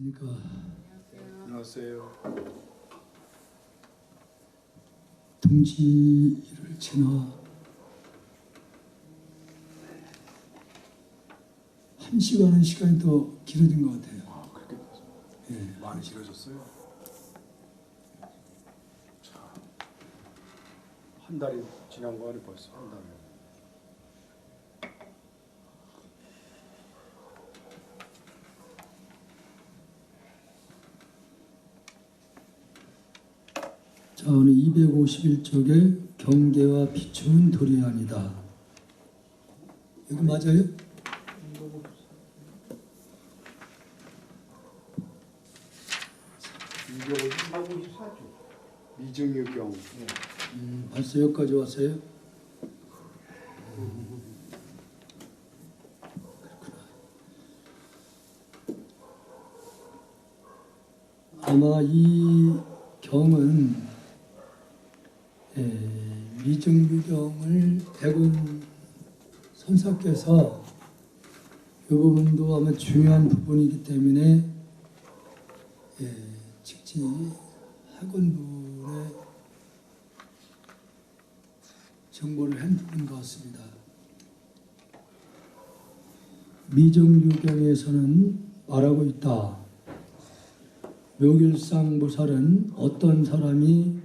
안녕하십니까. 안녕하세요. 동지를 지나 1시간은 시간이 더 길어진 것 같아요. 아, 그렇게 됐어요. 예. 많이 길어졌어요. 자, 한 달이 지난 거 아니 벌써 한 달이. 자, 오늘 251쪽에 경계와 비추는 돌이 아니다. 이거 맞아요? 미증유경. 벌써 여기까지 왔어요? 아마 이 경은 미증유경을 대군 선사께서 이 부분도 아마 중요한 부분이기 때문에 직지 학원부에 정보를 한 부분 것 같습니다. 미증유경에서는 말하고 있다. 묘길상 보살은 어떤 사람이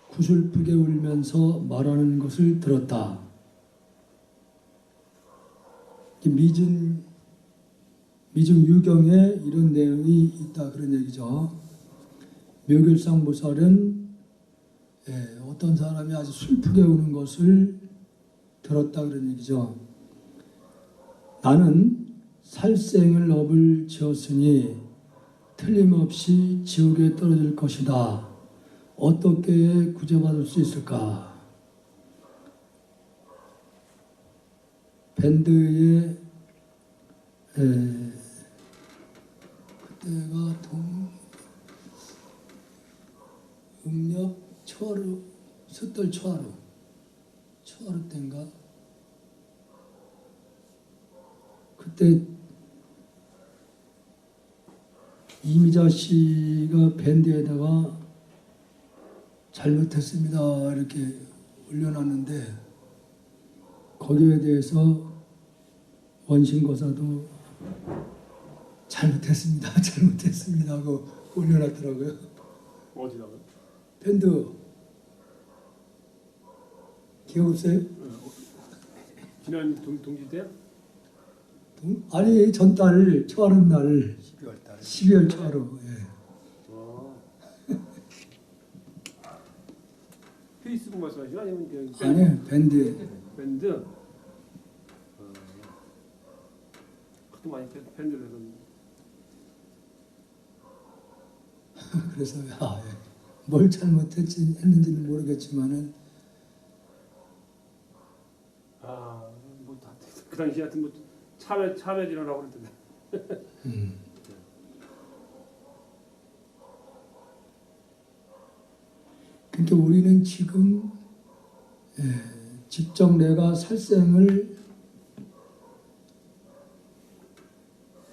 구슬프게 울면서 말하는 것을 들었다. 미증유경에 이런 내용이 있다 그런 얘기죠. 묘길상 보살은 어떤 사람이 아주 슬프게 우는 것을 들었다 그런 얘기죠. 나는 살생을 업을 지었으니 틀림없이 지옥에 떨어질 것이다. 어떻게 구제받을 수 있을까? 밴드의 그때가 음력 초하루 숫돌 초하루 때인가 그때 이미자 씨가 밴드에다가 잘못했습니다 이렇게 올려놨는데 거기에 대해서 원신고사도 잘못했습니다 하고 올려놨더라고요. 어디다가? 밴드 기억 없어요? 지난 동지 때요? 아니 전달 초하루 날 12월 달에. 12월 초하루. 페이스북 말씀하시나 아니면 아니 밴드. 밴드. 그것도 많이 밴드를 해서. 그래서 뭘 했는지는 모르겠지만은 뭐 그 당시 하여튼 뭐 참여진이라고 그랬던데. 그러니까 우리는 지금 직접 내가 살생을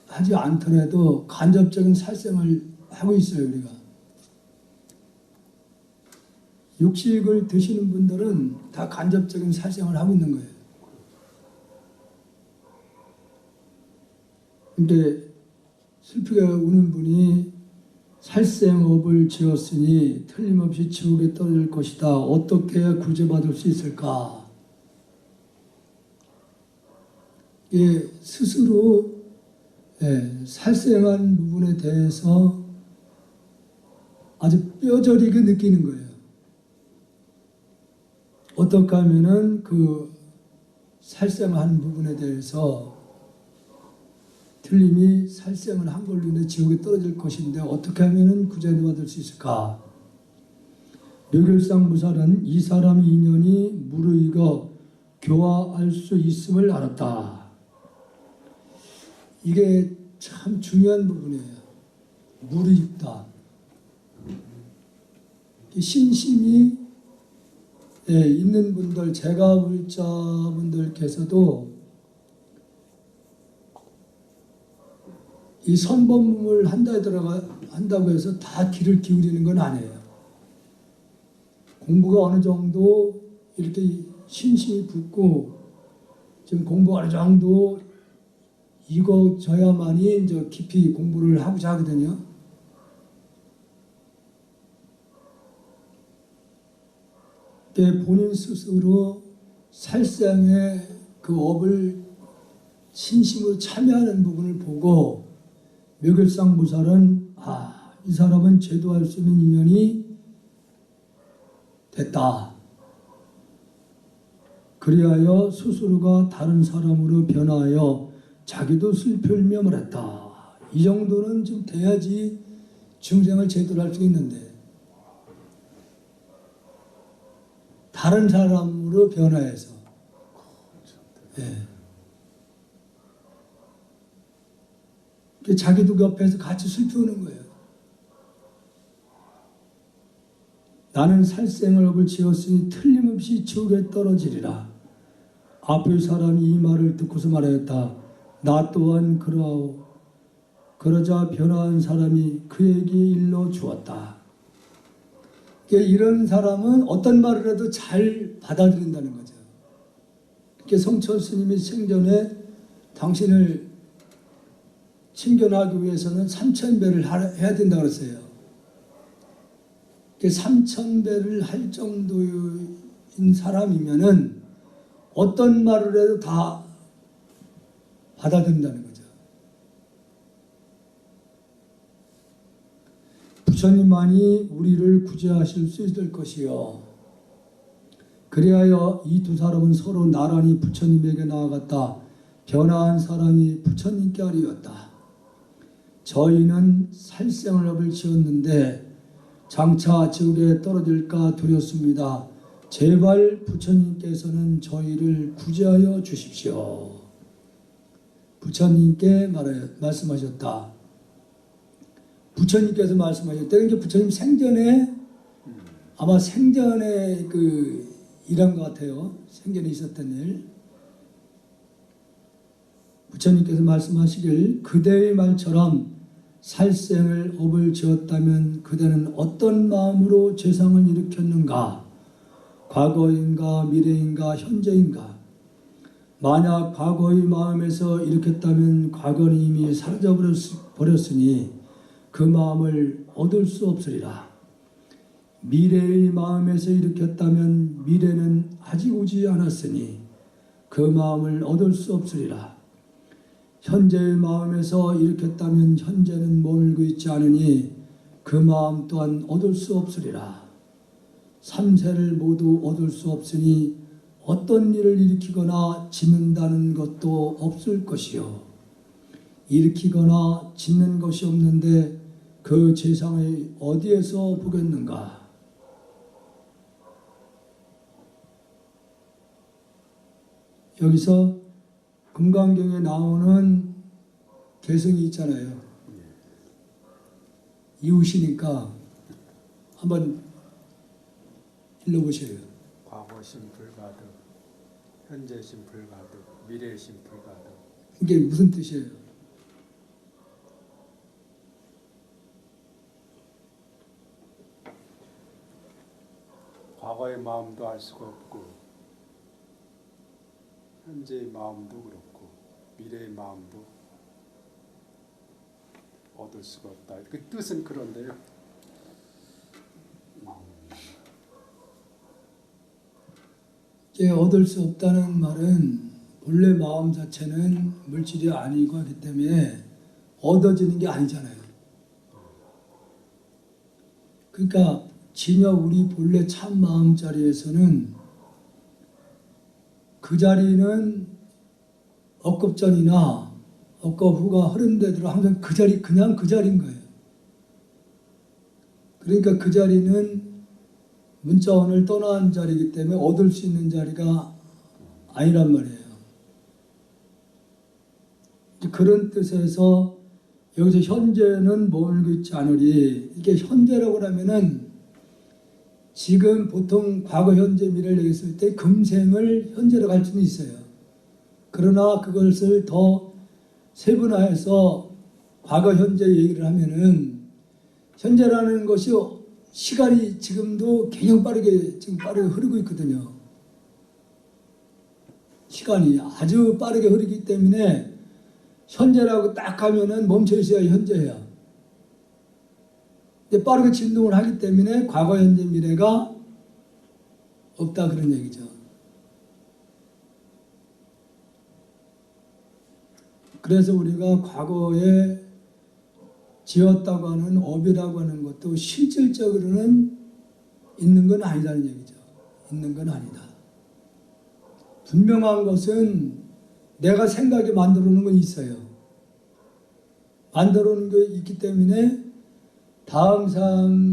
하지 않더라도 간접적인 살생을 하고 있어요. 우리가 육식을 드시는 분들은 다 간접적인 살생을 하고 있는 거예요. 근데 슬프게 우는 분이 살생업을 지었으니 틀림없이 지옥에 떨어질 것이다. 어떻게 구제받을 수 있을까? 스스로 살생한 부분에 대해서 아주 뼈저리게 느끼는 거예요. 어떻게 하면은 그 살생한 부분에 대해서 틀림이 살생을 한 걸로 인해 지옥에 떨어질 것인데 어떻게 하면은 구제받을 수 있을까? 묘길상 보살은 이 사람의 인연이 무르익어 교화할 수 있음을 알았다. 이게 참 중요한 부분이에요. 무르익다. 신심이 있는 분들, 제가불자분들께서도 이 선범을 한다고 해서 다 귀를 기울이는 건 아니에요. 공부가 어느 정도 이렇게 심심이 붙고 지금 공부 어느 정도 익어져야만이 이제 깊이 공부를 하고자 하거든요. 본인 스스로 살생의 그 업을 진심으로 참여하는 부분을 보고 묘결상 무살은 이 사람은 제도할 수 있는 인연이 됐다. 그리하여 스스로가 다른 사람으로 변하여 자기도 슬픔을 면했다. 이 정도는 좀 돼야지 중생을 제대로 할 수 있는데 다른 사람으로 변화해서 자기도 옆에서 같이 슬프는 거예요. 나는 살생을 업을 지었으니 틀림없이 지옥에 떨어지리라. 앞의 사람이 이 말을 듣고서 말하였다. 나 또한 그러하오. 그러자 변화한 사람이 그에게 일러 주었다. 이런 사람은 어떤 말을 해도 잘 받아들인다는 거죠. 성철 스님이 생전에 당신을 친견하기 위해서는 3,000배를 해야 된다고 그랬어요. 3,000배를 할 정도인 사람이면은 어떤 말을 해도 다 받아들인다는 거죠. 부처님만이 우리를 구제하실 수 있을 것이요. 그리하여 이 두 사람은 서로 나란히 부처님에게 나아갔다. 변화한 사람이 부처님께 아뢰었다. 저희는 살생을 업을 지었는데 장차 지옥에 떨어질까 두렵습니다. 제발 부처님께서는 저희를 구제하여 주십시오. 부처님께 말씀하셨다. 부처님께서 말씀하셨다. 그러니까 부처님 생전에 아마 생전에 일한 것 같아요. 생전에 있었던 일. 부처님께서 말씀하시길 그대의 말처럼 살생을 업을 지었다면 그대는 어떤 마음으로 죄상을 일으켰는가? 과거인가 미래인가 현재인가? 만약 과거의 마음에서 일으켰다면 과거는 이미 사라져 버렸으니 그 마음을 얻을 수 없으리라. 미래의 마음에서 일으켰다면 미래는 아직 오지 않았으니 그 마음을 얻을 수 없으리라. 현재의 마음에서 일으켰다면 현재는 머물고 있지 않으니 그 마음 또한 얻을 수 없으리라. 삼세를 모두 얻을 수 없으니 어떤 일을 일으키거나 짓는다는 것도 없을 것이요. 일으키거나 짓는 것이 없는데 그 재상을 어디에서 보겠는가? 여기서 금강경에 나오는 개성이 있잖아요. 이웃이니까 한번 읽어보세요. 과거심 불가득, 현재심 불가득, 미래심 불가득. 이게 무슨 뜻이에요? 과거의 마음도 알 수가 없고 현재의 마음도 그렇고 미래의 마음도 얻을 수가 없다. 그 뜻은 그런데요. 얻을 수 없다는 말은 본래 마음 자체는 물질이 아니고 하기 때문에 얻어지는 게 아니잖아요. 그러니까 진여 우리 본래 참 마음 자리에서는 그 자리는 억겁 전이나 억겁 후가 흐른 데대로 항상 그 자리, 그냥 그 자리인 거예요. 그러니까 그 자리는 문자원을 떠난 자리이기 때문에 얻을 수 있는 자리가 아니란 말이에요. 그런 뜻에서 여기서 현재는 머물고 있지 않으리. 이게 현재라고 하면은 지금 보통 과거, 현재, 미래를 얘기했을 때 금생을 현재로 할 수는 있어요. 그러나 그것을 더 세분화해서 과거, 현재 얘기를 하면은 현재라는 것이 시간이 지금도 굉장히 빠르게 흐르고 있거든요. 시간이 아주 빠르게 흐르기 때문에 현재라고 딱 하면은 멈춰 있어야 현재야. 근데 빠르게 진동을 하기 때문에 과거, 현재, 미래가 없다 그런 얘기죠. 그래서 우리가 과거에 지었다고 하는 업이라고 하는 것도 실질적으로는 있는 건 아니다는 얘기죠. 있는 건 아니다. 분명한 것은 내가 생각에 만들어 놓은 건 있어요. 만들어 놓은 게 있기 때문에 다음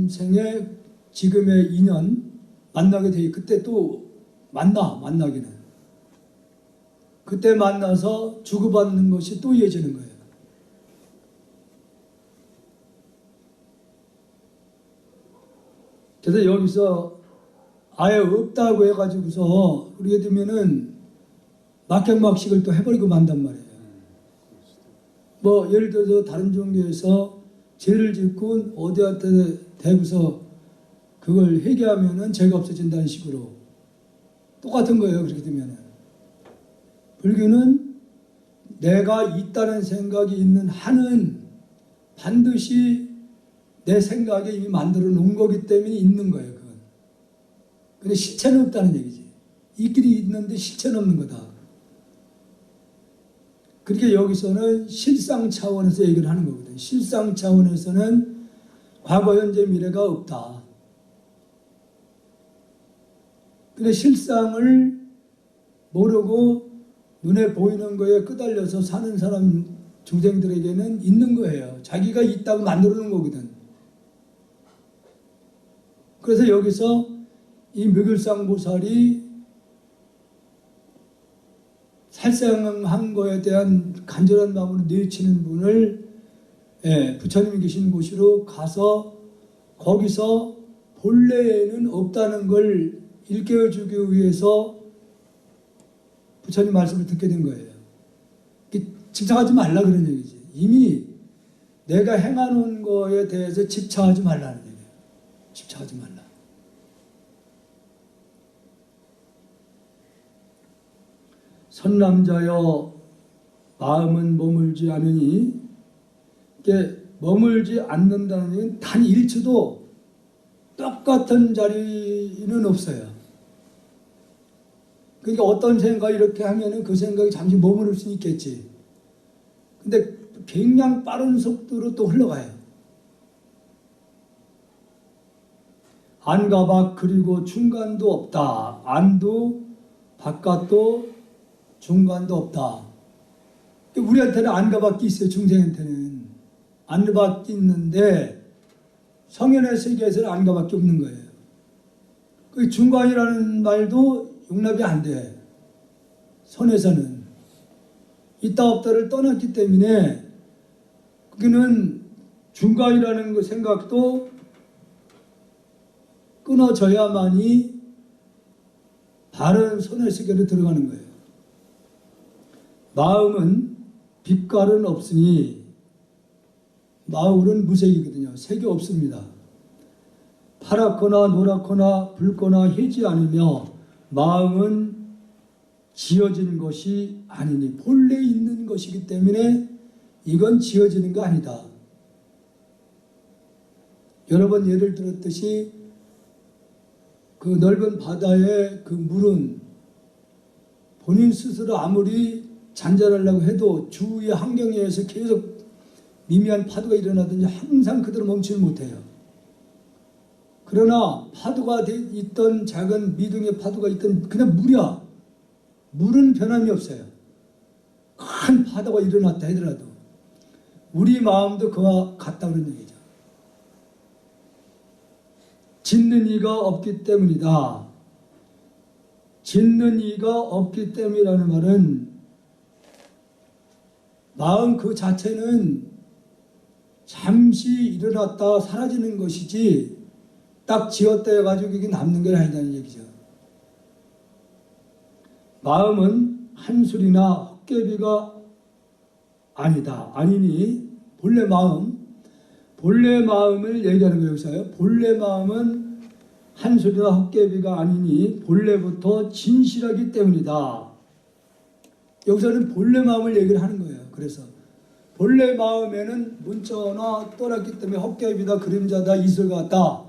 생에 지금의 인연 만나게 돼. 그때 또 만나기는. 그때 만나서 주고받는 것이 또 이어지는 거예요. 그래서 여기서 아예 없다고 해가지고서 그러게 되면은 막경막식을 또 해버리고 만단 말이에요. 뭐 예를 들어서 다른 종교에서 죄를 짓고 어디한테 대고서 그걸 회개하면은 죄가 없어진다는 식으로 똑같은 거예요. 그렇게 되면은 불교는 내가 있다는 생각이 있는 한은 반드시 내 생각에 이미 만들어 놓은 거기 때문에 있는 거예요. 그건. 근데 실체는 없다는 얘기지. 있기는 있는데 실체는 없는 거다. 그렇게 여기서는 실상 차원에서 얘기를 하는 거거든요. 실상 차원에서는 과거, 현재, 미래가 없다. 근데 실상을 모르고 눈에 보이는 거에 끄달려서 사는 사람 중생들에게는 있는 거예요. 자기가 있다고 만들어 놓은 거거든. 그래서 여기서 이 묘길상보살이 살생한 거에 대한 간절한 마음으로 내치는 분을 부처님이 계신 곳으로 가서 거기서 본래에는 없다는 걸 일깨워주기 위해서 부처님 말씀을 듣게 된 거예요. 집착하지 말라 그런 얘기지. 이미 내가 행하는 거에 대해서 집착하지 말라는 얘기예요. 집착하지 말라. 선남자여 마음은 머물지 않으니, 이게 머물지 않는다는 얘기는 단 1초도 똑같은 자리는 없어요. 그러니까 어떤 생각이 이렇게 하면은 그 생각이 잠시 머무를 수 있겠지. 근데 굉장히 빠른 속도로 또 흘러가요. 안과 밖 그리고 중간도 없다. 안도 바깥도 중간도 없다. 우리한테는 안과 밖이 있어요. 중생한테는. 안과 밖이 있는데 성현의 세계에서는 안과 밖이 없는 거예요. 그 중간이라는 말도 용납이 안 돼. 선에서는. 있다 없다를 떠났기 때문에 그는 중간이라는 그 생각도 끊어져야만이 바른 선의 세계로 들어가는 거예요. 마음은 빛깔은 없으니, 마을은 무색이거든요. 색이 없습니다. 파랗거나 노랗거나 붉거나 희지 않으며 마음은 지어진 것이 아니니, 본래 있는 것이기 때문에 이건 지어지는 거 아니다. 여러 번 예를 들었듯이 그 넓은 바다의 그 물은 본인 스스로 아무리 잔잔하려고 해도 주위의 환경에 의해서 계속 미미한 파도가 일어나든지 항상 그대로 멈추지 못해요. 그러나 파도가 있던 작은 미둥의 파도가 있던 그냥 물이야. 물은 변함이 없어요. 큰 파도가 일어났다 하더라도 우리 마음도 그와 같다 그런 얘기죠. 짓는 이가 없기 때문이다. 짓는 이가 없기 때문이라는 말은 마음 그 자체는 잠시 일어났다 사라지는 것이지 딱 지었다 해가지고 이게 남는 게 아니다는 얘기죠. 마음은 한술이나 헛개비가 아니다. 아니니 본래 마음, 본래 마음을 얘기하는 거예요. 여기서요. 본래 마음은 한술이나 헛개비가 아니니 본래부터 진실하기 때문이다. 여기서는 본래 마음을 얘기를 하는 거예요. 그래서 본래 마음에는 문자나 떠났기 때문에 헛개비다, 그림자다, 이슬 같다.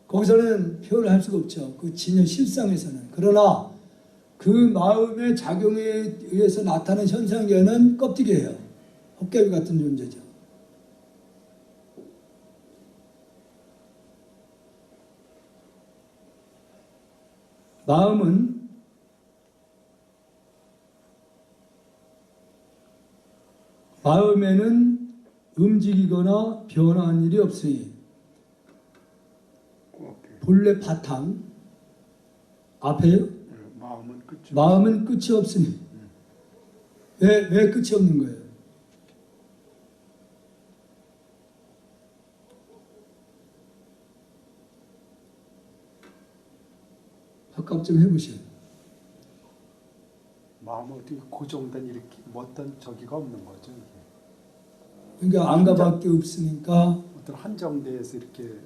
거기서는 표현을 할 수가 없죠. 그 진여 실상에서는. 그러나 그 마음의 작용에 의해서 나타나는 현상계는 껍데기예요. 헛개비 같은 존재죠. 마음에는 움직이거나 변화한 일이 없으니 본래 바탕 앞에요. 마음은 끝이 없으니 왜 끝이 없는 거예요? 바깥 좀 해보세요. 마음은 어떻게 고정된 이렇게 어떤 저기가 없는 거죠. 이게. 그러니까 안가밖에 없으니까 어떤 한정대에서 이렇게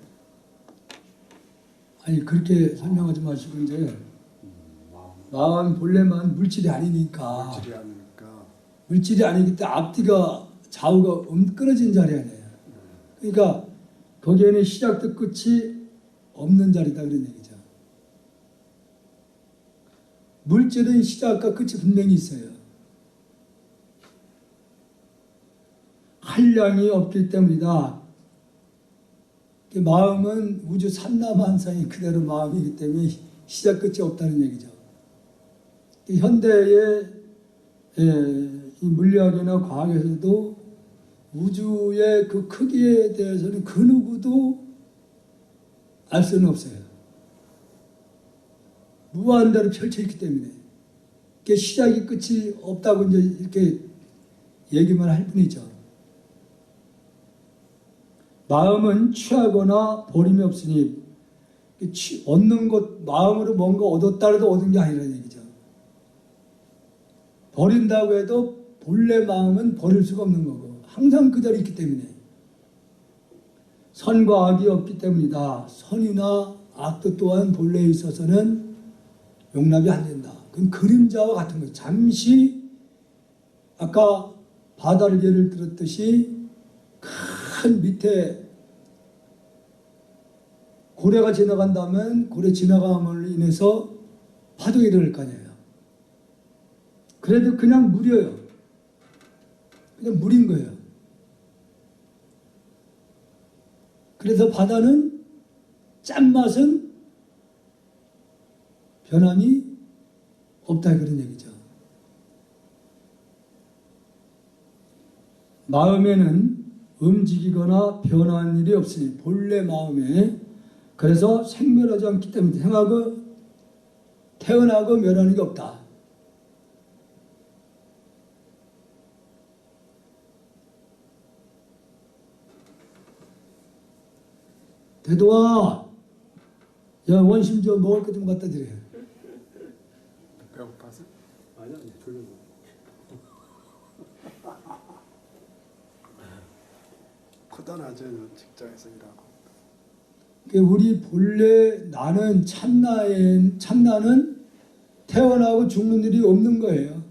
아니 그렇게 설명하지 마시고 이제 마음 본래만 물질이 아니니까 물질이 아니기 때문에 앞뒤가 좌우가 끊어진 자리 아니에요. 그러니까 거기에는 시작도 끝이 없는 자리다 그런 얘기죠. 물질은 시작과 끝이 분명히 있어요. 한량이 없기 때문이다. 마음은 우주 삼라만상이 그대로 마음이기 때문에 시작 끝이 없다는 얘기죠. 현대의 이 물리학이나 과학에서도 우주의 그 크기에 대해서는 그 누구도 알 수는 없어요. 무한대로 펼쳐 있기 때문에 시작이 끝이 없다고 이제 이렇게 얘기만 할 뿐이죠. 마음은 취하거나 버림이 없으니 얻는 것 마음으로 뭔가 얻었다 해도 얻은 게 아니라는 얘기죠. 버린다고 해도 본래 마음은 버릴 수가 없는 거고 항상 그 자리에 있기 때문에 선과 악이 없기 때문이다. 선이나 악도 또한 본래에 있어서는 용납이 안 된다. 그건 그림자와 같은 거예요. 잠시 아까 바다를 예를 들었듯이 큰 밑에 고래가 지나간다면 고래 지나감으로 인해서 파도가 일어날 거 아니에요. 그래도 그냥 물이에요. 그냥 물인 거예요. 그래서 바다는 짠맛은 변함이 없다 그런 얘기죠. 마음에는 움직이거나 변화한 일이 없으니 본래 마음에 그래서 생멸하지 않기 때문에 태어나고 멸하는 게 없다. 대도아, 야 원심 좀 먹을 것 좀 갖다 드려. 배고파서? 아니 졸려. 고단하죠. 직장에서 일하고. 우리 본래 나는 참나는 태어나고 죽는 일이 없는 거예요.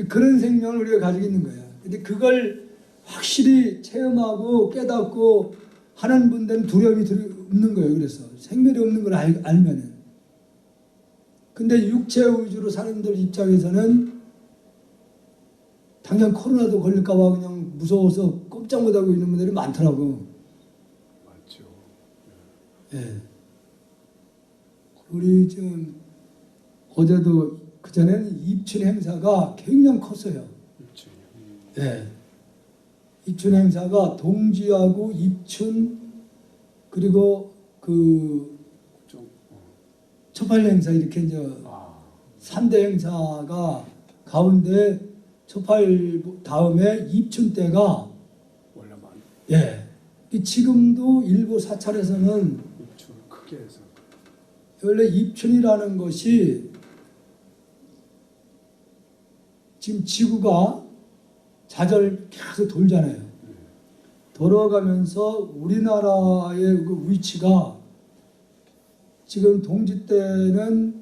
그런 생명을 우리가 가지고 있는 거예요. 근데 그걸 확실히 체험하고 깨닫고 하는 분들은 두려움이 없는 거예요. 그래서 생멸이 없는 걸 알면은. 근데 육체 위주로 사는 분들 입장에서는 당장 코로나도 걸릴까 봐 그냥 무서워서 꼼짝 못하고 있는 분들이 많더라고. 맞죠. 예. 우리 지금 어제도 그전에는 입춘 행사가 굉장히 컸어요. 그렇죠. 예. 입춘 행사가 동지하고 입춘 그리고 그 초팔 행사 이렇게 이제 3대 행사가 가운데 초팔 다음에 입춘 때가 원래 많이 예. 지금도 일부 사찰에서는 입춘 크게 해서 원래 입춘이라는 것이 지금 지구가 자전을 계속 돌잖아요. 돌아가면서 우리나라의 그 위치가 지금 동지 때는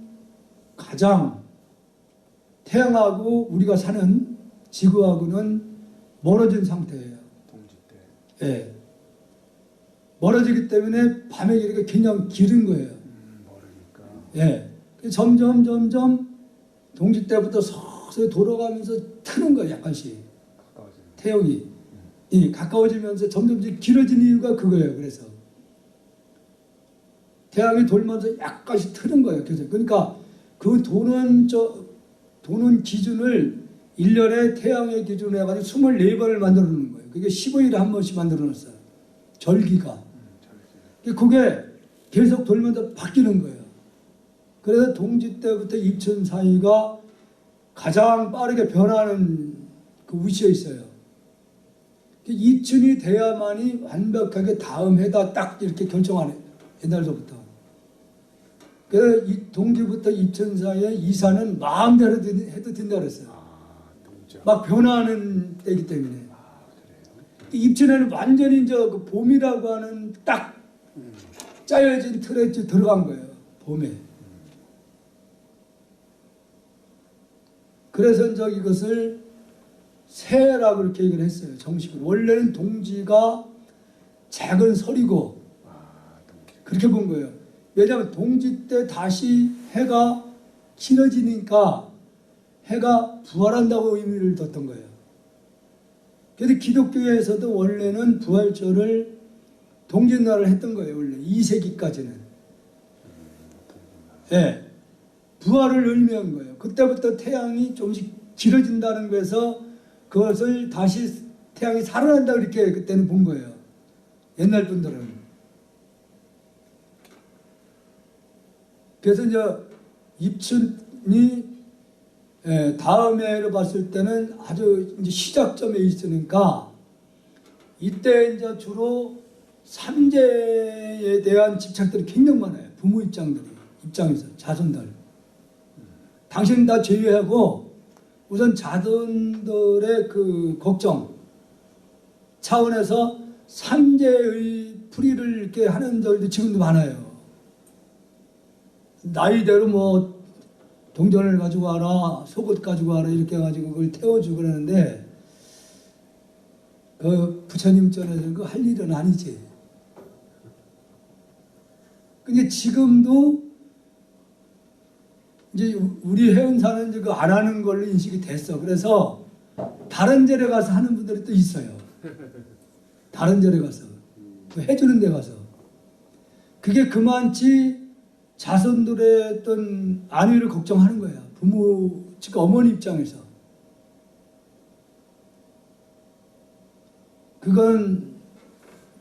가장 태양하고 우리가 사는 지구하고는 멀어진 상태예요. 동지 때. 예. 멀어지기 때문에 밤의 길이가 굉장히 길은 거예요. 모르니까. 예. 점점 동지 때부터 서서히 돌아가면서 트는 거예요. 약간씩. 가까워지는. 태양이. 이 가까워지면서 점점 길어지는 이유가 그거예요. 그래서 태양이 돌면서 약간씩 트는 거예요. 그래서 그러니까 그 도는 기준을 1년에 태양의 기준으로 해가지고 24번을 만들어 놓는 거예요. 그게 15일에 한 번씩 만들어 놨어요. 절기가. 그게 계속 돌면서 바뀌는 거예요. 그래서 동지 때부터 입춘 사이가 가장 빠르게 변하는 그 위치에 있어요. 입춘이 돼야만이 완벽하게 다음 해다 딱 이렇게 결정하네. 옛날서부터. 그래서 이 동지부터 입춘 사이에 이사는 마음대로 해도 된다 그랬어요. 동지. 막 변화하는 때이기 때문에. 그래요. 입춘에는 완전히 이제 그 봄이라고 하는 딱 짜여진 틀에 들어간 거예요. 봄에. 그래서 이제 이것을 새해라고 이렇게 얘기를 했어요. 정식으로. 원래는 동지가 작은 설이고 그렇게 본 거예요. 왜냐하면 동지 때 다시 해가 길어지니까 해가 부활한다고 의미를 뒀던 거예요. 그래서 기독교에서도 원래는 부활절을 동짓날을 했던 거예요. 원래 2세기까지는. 예, 부활을 의미한 거예요. 그때부터 태양이 조금씩 길어진다는 거에서 그것을 다시 태양이 살아난다 이렇게 그때는 본 거예요. 옛날 분들은. 그래서 이제 입춘이 다음 해로 봤을 때는 아주 이제 시작점에 있으니까 이때 이제 주로 삼재에 대한 집착들이 굉장히 많아요. 부모 입장에서 자손들. 당신 다 제외하고 우선 자손들의 그 걱정 차원에서 삼재의 풀이를 이렇게 하는 절도 지금도 많아요. 나이대로 뭐 동전을 가지고 와라, 속옷 가지고 와라 이렇게 해가지고 그걸 태워주고 그러는데 그 부처님 전에서는 그거 할 일은 아니지. 근데 지금도 이제 우리 해운사는 이제 그 안 하는 걸로 인식이 됐어. 그래서 다른 절에 가서 하는 분들이 또 있어요. 다른 절에 가서 그 해주는 데 가서 그게 그만치 자손들의 어떤 안위를 걱정하는 거야. 부모, 즉 어머니 입장에서. 그건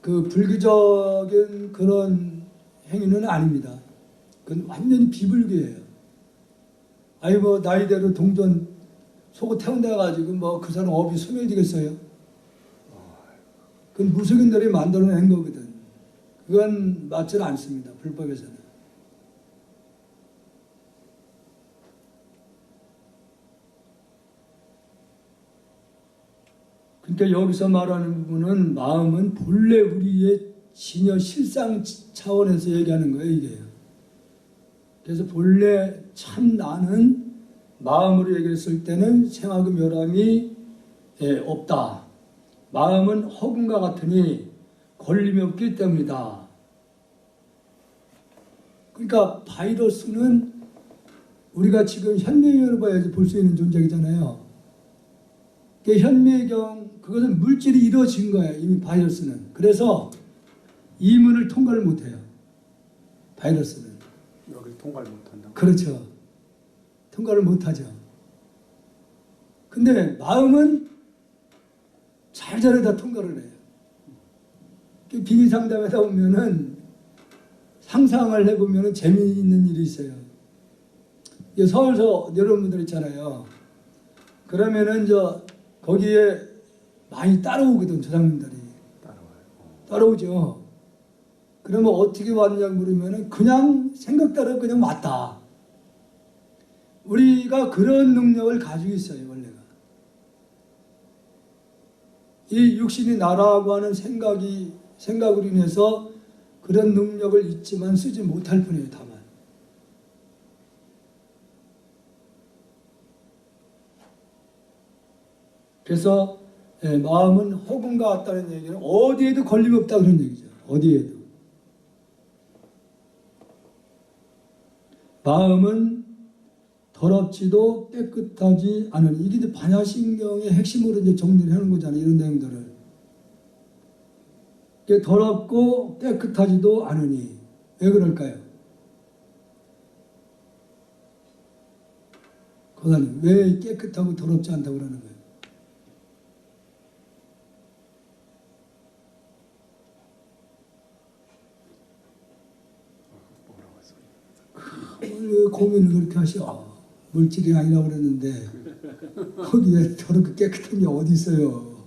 그 불교적인 그런 행위는 아닙니다. 그건 완전히 비불교예요. 아니 뭐 나이대로 동전 속옷 태운다 가지고 뭐 그 사람 업이 소멸되겠어요? 그건 무속인들이 만들어낸 거거든. 그건 맞지 않습니다. 불법에서는. 그러니까 여기서 말하는 부분은 마음은 본래 우리의 진여 실상 차원에서 얘기하는 거예요, 이게. 그래서 본래 참 나는 마음으로 얘기했을 때는 생하고 멸함이 없다. 마음은 허공과 같으니 걸림이 없기 때문이다. 그러니까 바이러스는 우리가 지금 현미경으로 봐야지 볼 수 있는 존재이잖아요. 현미경 그것은 물질이 이루어진 거예요. 이미 바이러스는. 그래서 이문을 통과를 못해요. 바이러스는. 여기를 통과를 못한다. 그렇죠. 통과를 못하죠. 근데 마음은 잘잘해 다 통과를 해요. 비밀 상담에다 보면은 상상을 해보면은 재미있는 일이 있어요. 서울서 여러분들 있잖아요. 그러면은 거기에 많이 따라오거든, 조상님들이. 따라오죠. 그러면 어떻게 왔냐 물으면은 그냥 생각대로 그냥 왔다. 우리가 그런 능력을 가지고 있어요, 원래가. 이 육신이 나라고 하는 생각으로 인해서 그런 능력을 있지만 쓰지 못할 뿐이에요. 다만 그래서 마음은 허공과 같다는 얘기는 어디에도 걸림 없다 그런 얘기죠. 어디에도. 마음은 더럽지도 깨끗하지 않으니, 이게 이제 반야신경의 핵심으로 이제 정리를 하는 거잖아요. 이런 내용들을. 이게 더럽고 깨끗하지도 않으니 왜 그럴까요? 고사님, 왜 깨끗하고 더럽지 않다고 그러는 거예요? 왜 고민을 그렇게 하셔? 물질이 아니라고 그랬는데 거기에 더럽고 깨끗한 게 어디 있어요?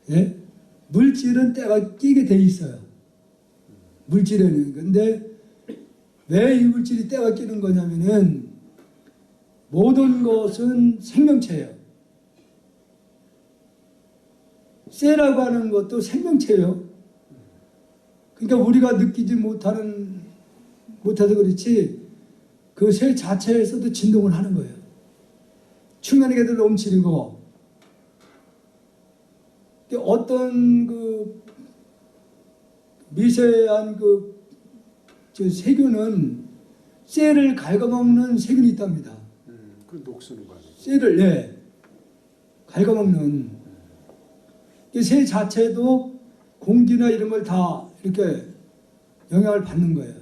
예? 물질은 때가 끼게 돼 있어요. 물질에는. 근데 왜 이 물질이 때가 끼는 거냐면은 모든 것은 생명체예요. 쇠라고 하는 것도 생명체예요. 그러니까 우리가 느끼지 못해서 그렇지 그 쇠 자체에서도 진동을 하는 거예요. 충혈계도 넘치고 어떤 그 미세한 세균은 쇠를 갉아먹는 세균이 있답니다. 그 녹수는 거 아니에요? 쇠를 갉아먹는 쇠 자체도 공기나 이런 걸 다 이렇게 영향을 받는 거예요.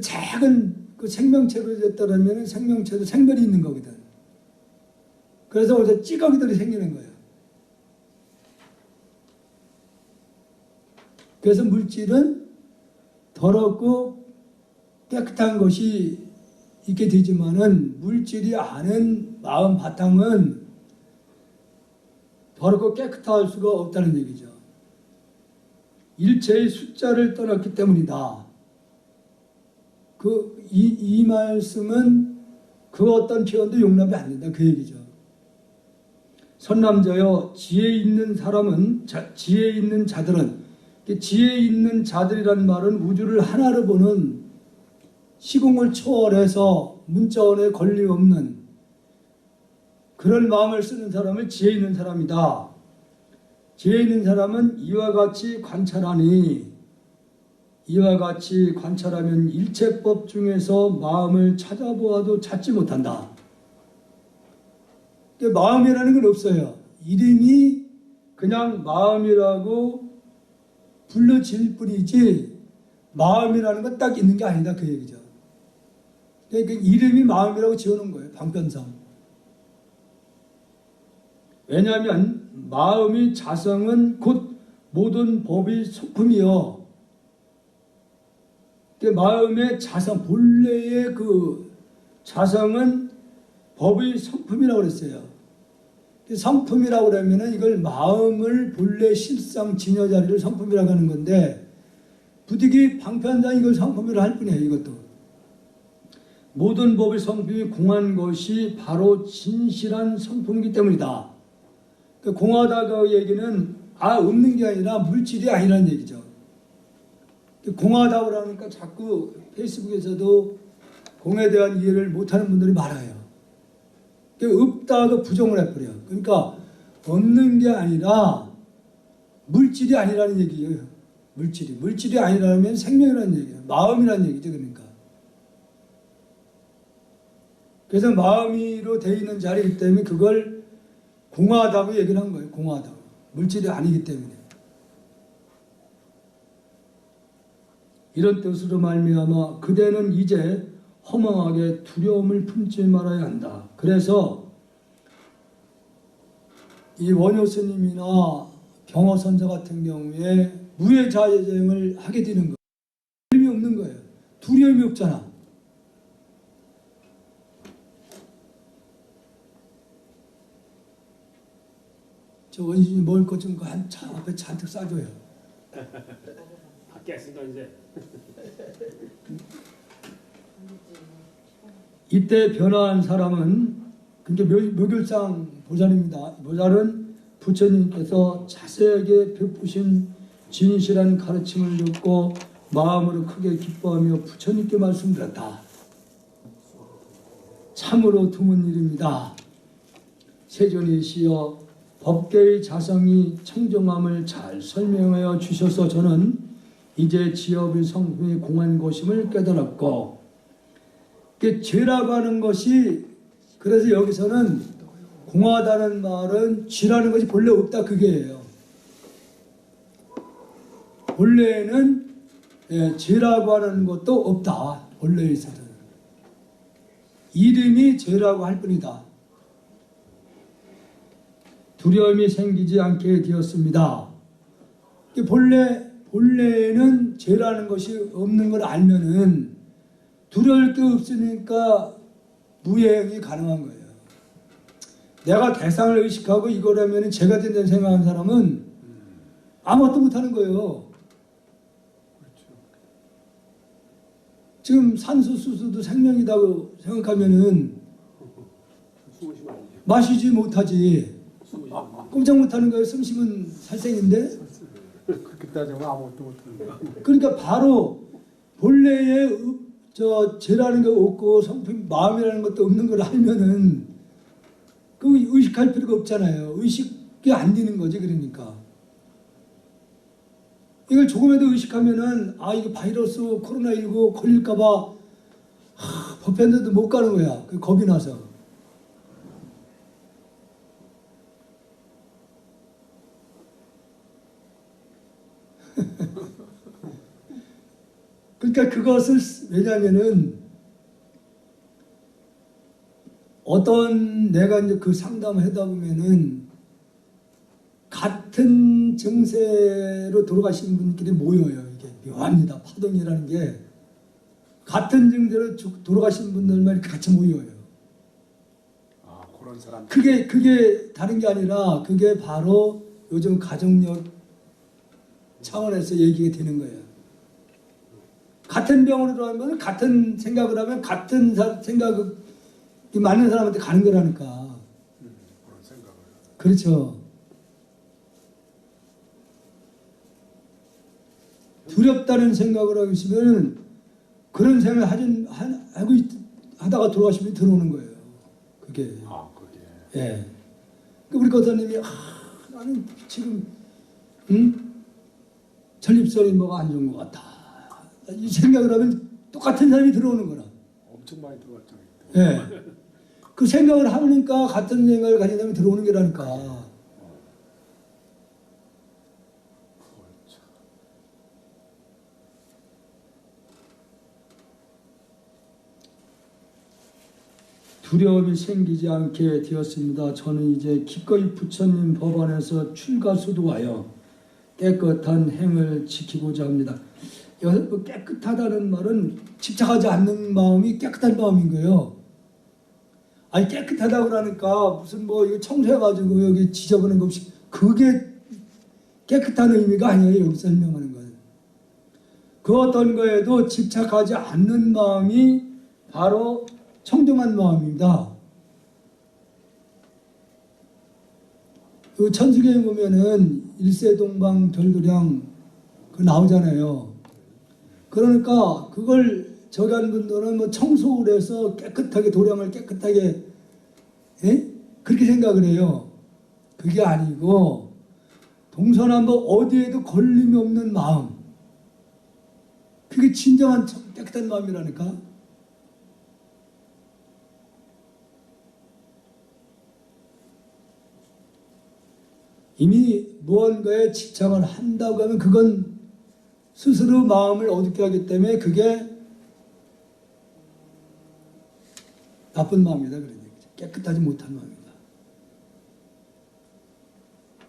작은 그 생명체로 됐다면 생명체도 생멸이 있는 거거든. 그래서 어디서 찌꺼기들이 생기는 거예요. 그래서 물질은 더럽고 깨끗한 것이 있게 되지만은 물질이 아는 마음 바탕은 더럽고 깨끗할 수가 없다는 얘기죠. 일체의 숫자를 떠났기 때문이다. 이 말씀은 그 어떤 표현도 용납이 안 된다. 그 얘기죠. 선남자여, 지혜 있는 사람은, 지혜 있는 자들은, 지혜 있는 자들이란 말은 우주를 하나로 보는 시공을 초월해서 문자원에 걸림없는 그런 마음을 쓰는 사람을 지혜 있는 사람이다. 지혜 있는 사람은 이와 같이 관찰하니, 이와 같이 관찰하면 일체법 중에서 마음을 찾아보아도 찾지 못한다. 마음이라는 건 없어요. 이름이 그냥 마음이라고 불러질 뿐이지 마음이라는 건 딱 있는 게 아니다. 그 얘기죠. 그러니까 이름이 마음이라고 지어놓은 거예요. 방편상. 왜냐하면 마음의 자성은 곧 모든 법의 소품이요. 마음의 자성, 본래의 그 자성은 법의 성품이라고 그랬어요. 성품이라고 그러면은 이걸 마음을 본래 실상 진여 자리를 성품이라고 하는 건데 부득이 방편상 이걸 성품이라고 할 뿐이에요. 이것도 모든 법의 성품이 공한 것이 바로 진실한 성품이기 때문이다. 공하다 그 얘기는 없는 게 아니라 물질이 아니라는 얘기죠. 공하다고 그러니까 자꾸 페이스북에서도 공에 대한 이해를 못하는 분들이 많아요. 없다고 부정을 해버려요. 그러니까 없는 게 아니라 물질이 아니라는 얘기예요. 물질이 아니라면 생명이라는 얘기예요. 마음이라는 얘기죠. 그러니까 그래서 마음이로 되어 있는 자리이기 때문에 그걸 공하다고 얘기를 한 거예요. 공하다고. 물질이 아니기 때문에. 이런 뜻으로 말미암아 그대는 이제 허망하게 두려움을 품지 말아야 한다. 그래서 이 원효 스님이나 병어 선사 같은 경우에 무해자제정을 하게 되는 거예요. 두려움이 없는 거예요. 두려움이 없잖아. 저 원신이 먹을 것 좀 앞에 잔뜩 싸줘요. 밖에 있으니까 이제 이때 변화한 사람은 그러니까 묘결상 보살입니다. 보살은 부처님께서 자세하게 베푸신 진실한 가르침을 듣고 마음으로 크게 기뻐하며 부처님께 말씀드렸다. 참으로 드문 일입니다. 세존이시여 법계의 자성이 청정함을 잘 설명하여 주셔서 저는 이제 지업의 성품이 공한 것임을 깨달았고, 죄라고 하는 것이, 그래서 여기서는 공하다는 말은 쥐라는 것이 본래 없다 그게예요. 본래에는 죄라고 하는 것도 없다. 본래에 있어서는 이름이 죄라고 할 뿐이다. 두려움이 생기지 않게 되었습니다. 본래에는 죄라는 것이 없는 걸 알면은 두려울 게 없으니까 무해행이 가능한 거예요. 내가 대상을 의식하고 이거라면 죄가 된다는 생각하는 사람은 아무것도 못하는 거예요. 지금 산소, 수소도 생명이라고 생각하면은 마시지 못하지. 꼼짝 못하는 거예요. 숨 쉬면 살생인데. 그렇게 따지면 아무것도 못하는 거야. 그러니까 바로 본래의 죄라는 게 없고 성품 마음이라는 것도 없는 걸 알면은 그 의식할 필요가 없잖아요. 의식이 안 되는 거지. 그러니까 이걸 조금이라도 의식하면은 이게 바이러스 코로나19 걸릴까봐 법회인데도 못 가는 거야. 그 겁이 나서. 그러니까 그것을 왜냐면은 어떤 내가 이제 그 상담을 하다 보면은 같은 증세로 돌아가신 분들이 모여요. 이게 묘합니다. 파동이라는 게 같은 증세로 돌아가신 분들만 이렇게 같이 모여요. 그런 사람. 그게 다른 게 아니라 그게 바로 요즘 가정력 차원에서 얘기가 되는 거예요. 같은 병으로 들어가면 같은 생각을 하면 같은 생각이 맞는 사람한테 가는 거라니까. 그런 생각을. 그렇죠. 두렵다는 생각을 하고 있으면 그런 생각을 하다가 돌아가시면 들어오는 거예요. 그게. 그게. 예. 우리 거사님이 나는 지금 전립선이 뭐가 안 좋은 것 같아. 이 생각을 하면 똑같은 사람이 들어오는 거라. 엄청 많이 들어왔잖아요. 예. 그 생각을 하니까 같은 생각을 가진 사람이 들어오는 게라니까. 그렇죠. 두려움이 생기지 않게 되었습니다. 저는 이제 기꺼이 부처님 법안에서 출가수도하여 깨끗한 행을 지키고자 합니다. 여기서 깨끗하다는 말은 집착하지 않는 마음이 깨끗한 마음인 거예요. 아니 깨끗하다고 그러니까 무슨 이거 청소해가지고 여기 지저분한 거 없이 그게 깨끗한 의미가 아니에요. 여기 설명하는 건. 그 어떤 거에도 집착하지 않는 마음이 바로 청정한 마음입니다. 그 천수경에 보면은 일세동방 별도량 그 나오잖아요. 그러니까 그걸 저기 하는 분들은 청소를 해서 깨끗하게 도량을 깨끗하게 그렇게 생각을 해요. 그게 아니고 동서남북 어디에도 걸림이 없는 마음, 그게 진정한 깨끗한 마음이라니까. 이미 무언가에 집착을 한다고 하면 그건 스스로 마음을 어둡게 하기 때문에 그게 나쁜 마음이다. 그러니 깨끗하지 못한 마음이다.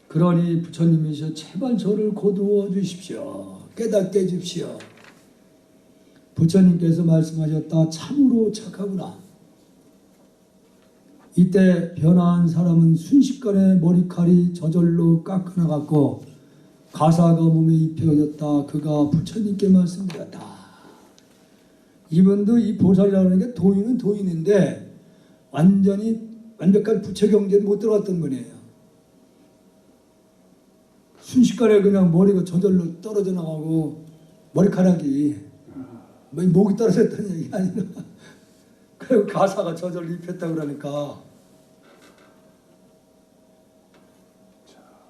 그러니 부처님이셔 제발 저를 거두어 주십시오. 깨닫게 해주십시오. 부처님께서 말씀하셨다. 참으로 착하구나. 이때 변화한 사람은 순식간에 머리칼이 저절로 깎아나갔고 가사가 몸에 입혀졌다. 그가 부처님께 말씀드렸다. 이분도 이 보살이라는 게 도인은 도인인데 완전히 완벽한 부채 경제에 못 들어갔던 분이에요. 순식간에 그냥 머리가 저절로 떨어져 나가고 머리카락이 목이 떨어졌다는 얘기 아니라 그리고 가사가 저절로 입혔다 그러니까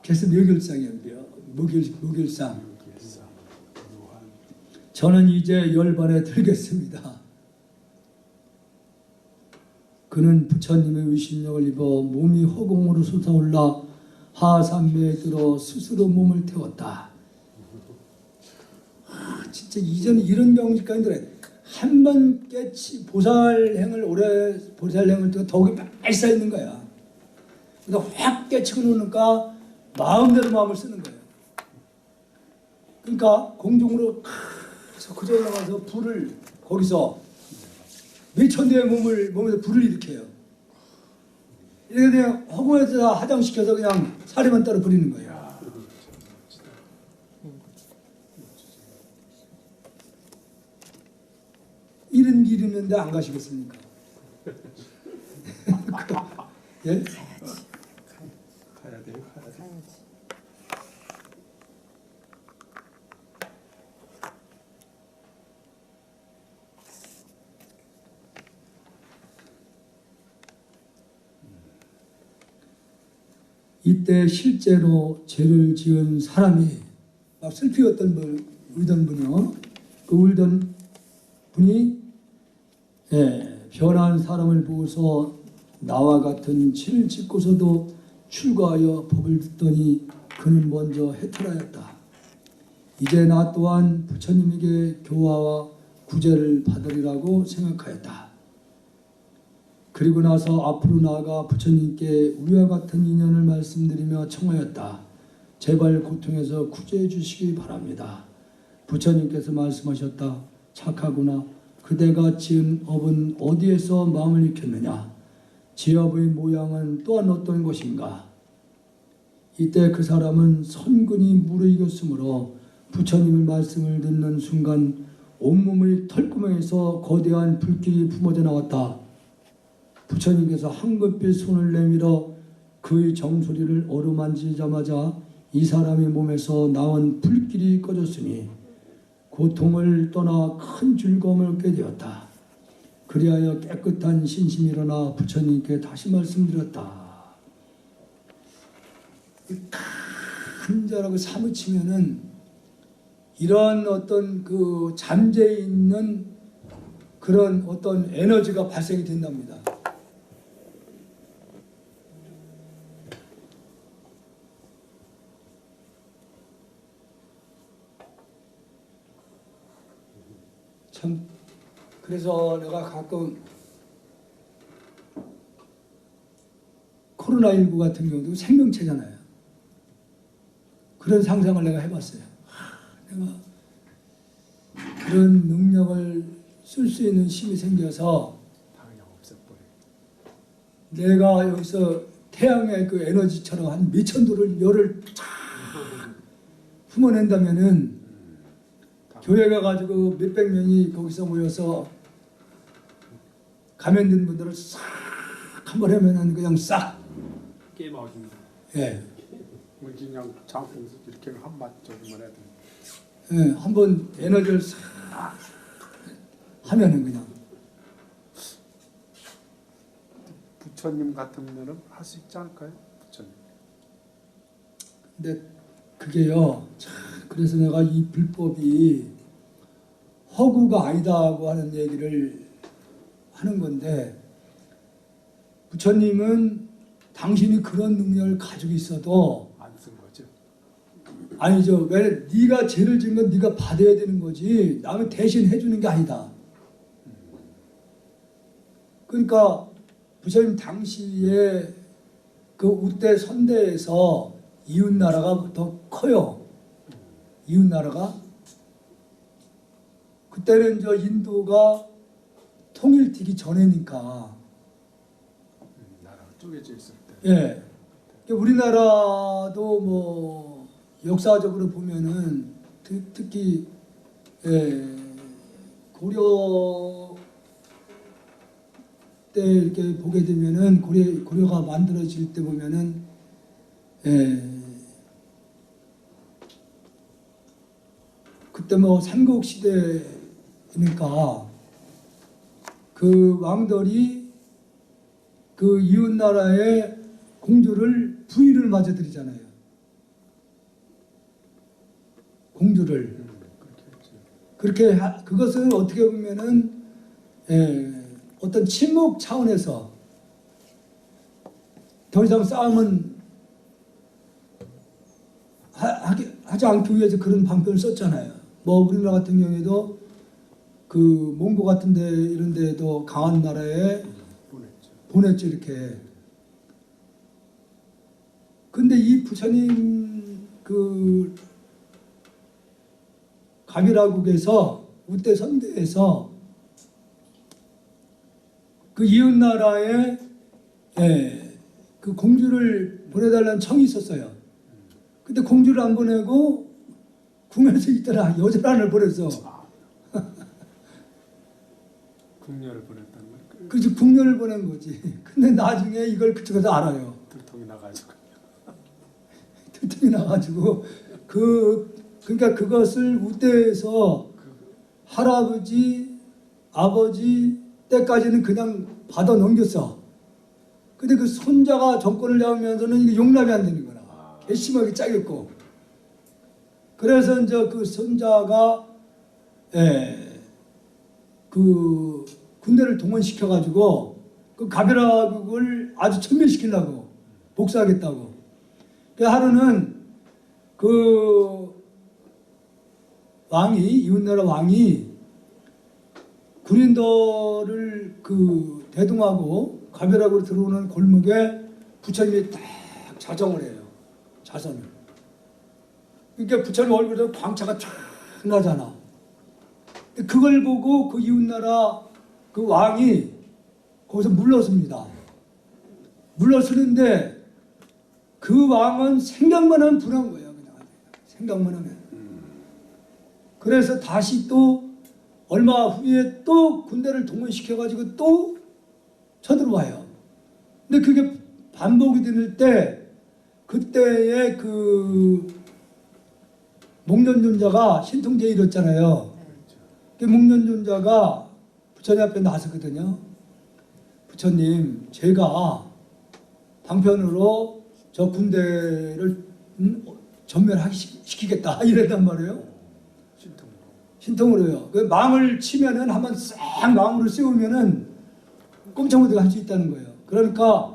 그래서 묘길상이에요. 묘길상. 저는 이제 열반에 들겠습니다. 그는 부처님의 의신력을 입어 몸이 허공으로 솟아올라 하산매에 들어 스스로 몸을 태웠다. 진짜 이전에 이런 경지까지 들어요. 한 번 깨치 보살행을 오래 보살행을 또 덕이 많이 쌓여 있는 거야. 그러니까 확 깨치고 노니까 마음대로 마음을 쓰는 거예요. 그러니까 공중으로 그저 올라가서 불을 거기서 몇천 대의 몸에서 불을 일으켜요. 이렇게 그냥 허공에서 하장시켜서 그냥 사리만 따라 부리는 거예요. 이런 길이 있는데 안 가시겠습니까? 예? 가야 돼요. 이때 실제로 죄를 지은 사람이 막 슬피 울던 분이요. 그 울던 분이 변한 사람을 보고서 나와 같은 죄를 짓고서도 출가하여 법을 듣더니 그는 먼저 해탈하였다. 이제 나 또한 부처님에게 교화와 구제를 받으리라고 생각하였다. 그리고 나서 앞으로 나아가 부처님께 우리와 같은 인연을 말씀드리며 청하였다. 제발 고통에서 구제해 주시기 바랍니다. 부처님께서 말씀하셨다. 착하구나. 그대가 지은 업은 어디에서 마음을 익혔느냐? 지업의 모양은 또한 어떤 것인가? 이때 그 사람은 선근히 무르익었으므로 부처님의 말씀을 듣는 순간 온몸의 털구멍에서 거대한 불길이 뿜어져 나왔다. 부처님께서 황급히 손을 내밀어 그의 정수리를 어루만지자마자 이 사람의 몸에서 나온 불길이 꺼졌으니 고통을 떠나 큰 즐거움을 얻게 되었다. 그리하여 깨끗한 신심이 일어나 부처님께 다시 말씀드렸다. 큰자라고 사무치면은 이런 어떤 그 잠재해 있는 그런 어떤 에너지가 발생이 된답니다. 참 그래서 내가 가끔 코로나19 같은 경우도 생명체잖아요. 그런 상상을 내가 해봤어요. 내가 그런 능력을 쓸 수 있는 힘이 생겨서 내가 여기서 태양의 그 에너지처럼 한 몇천 도를 열을 쫙 품어낸다면은 교회 가가지고 몇백 명이 거기서 모여서 감염된 분들을 싹 한번 하면은 그냥 싹 게임 아웃입니다. 예. 그냥 장풍 이렇게 한 맞춰주면 해야 돼. 예, 한번 에너지를 싹 하면은 그냥 부처님 같으면은 할 수 있지 않을까요? 부처님. 근데 그게요. 참, 그래서 내가 이 불법이 허구가 아니다고 하는 얘기를 하는 건데 부처님은 당신이 그런 능력을 가지고 있어도 안 쓴 거죠. 아니죠. 왜 네가 죄를 지은 건 네가 받아야 되는 거지 남이 대신 해주는 게 아니다. 그러니까 부처님 당시에 그 우때 선대에서 이웃 나라가 더 커요. 이웃 나라가 그때는 저 인도가 통일되기 전에니까. 나라가 쪼개져 있을 때. 예. 우리나라도 뭐 역사적으로 보면은 특히 고려 때 이렇게 보게 되면은 고려가 만들어질 때 보면은 그때 뭐 삼국 시대니까 그 왕들이 그 이웃 나라의 공주를 부인을 마저 드리잖아요. 공주를 그렇게 그것은 어떻게 보면은 어떤 침묵 차원에서 더 이상 싸움은 하지 않기 위해서 그런 방편을 썼잖아요. 뭐 우리나라 같은 경우에도 그 몽고 같은 데 이런 데도 강한 나라에 보냈죠 이렇게. 근데 이 부처님 그 가비라국에서 우대 선대에서 그 이웃 나라에 그 공주를 보내달라는 청이 있었어요. 근데 공주를 안 보내고 궁에서 있더라 여자를 하나 보내서. 궁녀를 보냈단 말이에요. 그래서 궁녀를 보낸 거지. 근데 나중에 이걸 그쪽에서 알아요. 들통이 나가지고. 들통이 나가지고 그러니까 그것을 우대에서 할아버지, 아버지 때까지는 그냥 받아 넘겼어. 근데 그 손자가 정권을 잡으면서는 이게 용납이 안 되는 거야. 괘씸하게 짜겠고. 그래서 이제 그 손자가 그 군대를 동원시켜가지고 그 가비라국을 아주 천멸시키려고 복수하겠다고. 그 하루는 그 왕이 이웃나라 왕이 군인들을 그 대동하고 가비라국으로 들어오는 골목에 부처님이 딱 자정을 해요. 자선을. 그러니까 부처님 얼굴에서 광차가 쫙 나잖아. 그걸 보고 그 이웃나라 그 왕이 거기서 물러섭니다. 물러서는데 그 왕은 생각만 하면 분한 거예요. 그냥 생각만 하면. 그래서 다시 또 얼마 후에 또 군대를 동원시켜가지고 또 쳐들어와요. 근데 그게 반복이 될 때 그때의 그 목련존자가 신통제에 이뤘잖아요. 그 목련존자가 부처님 앞에 나서거든요. 부처님, 제가 방편으로 저 군대를 전멸시키겠다 이랬단 말이에요. 신통으로요. 그 망을 치면은 한번 싹 망으로 씌우면은 꼼짝 못하게 할 수 있다는 거예요. 그러니까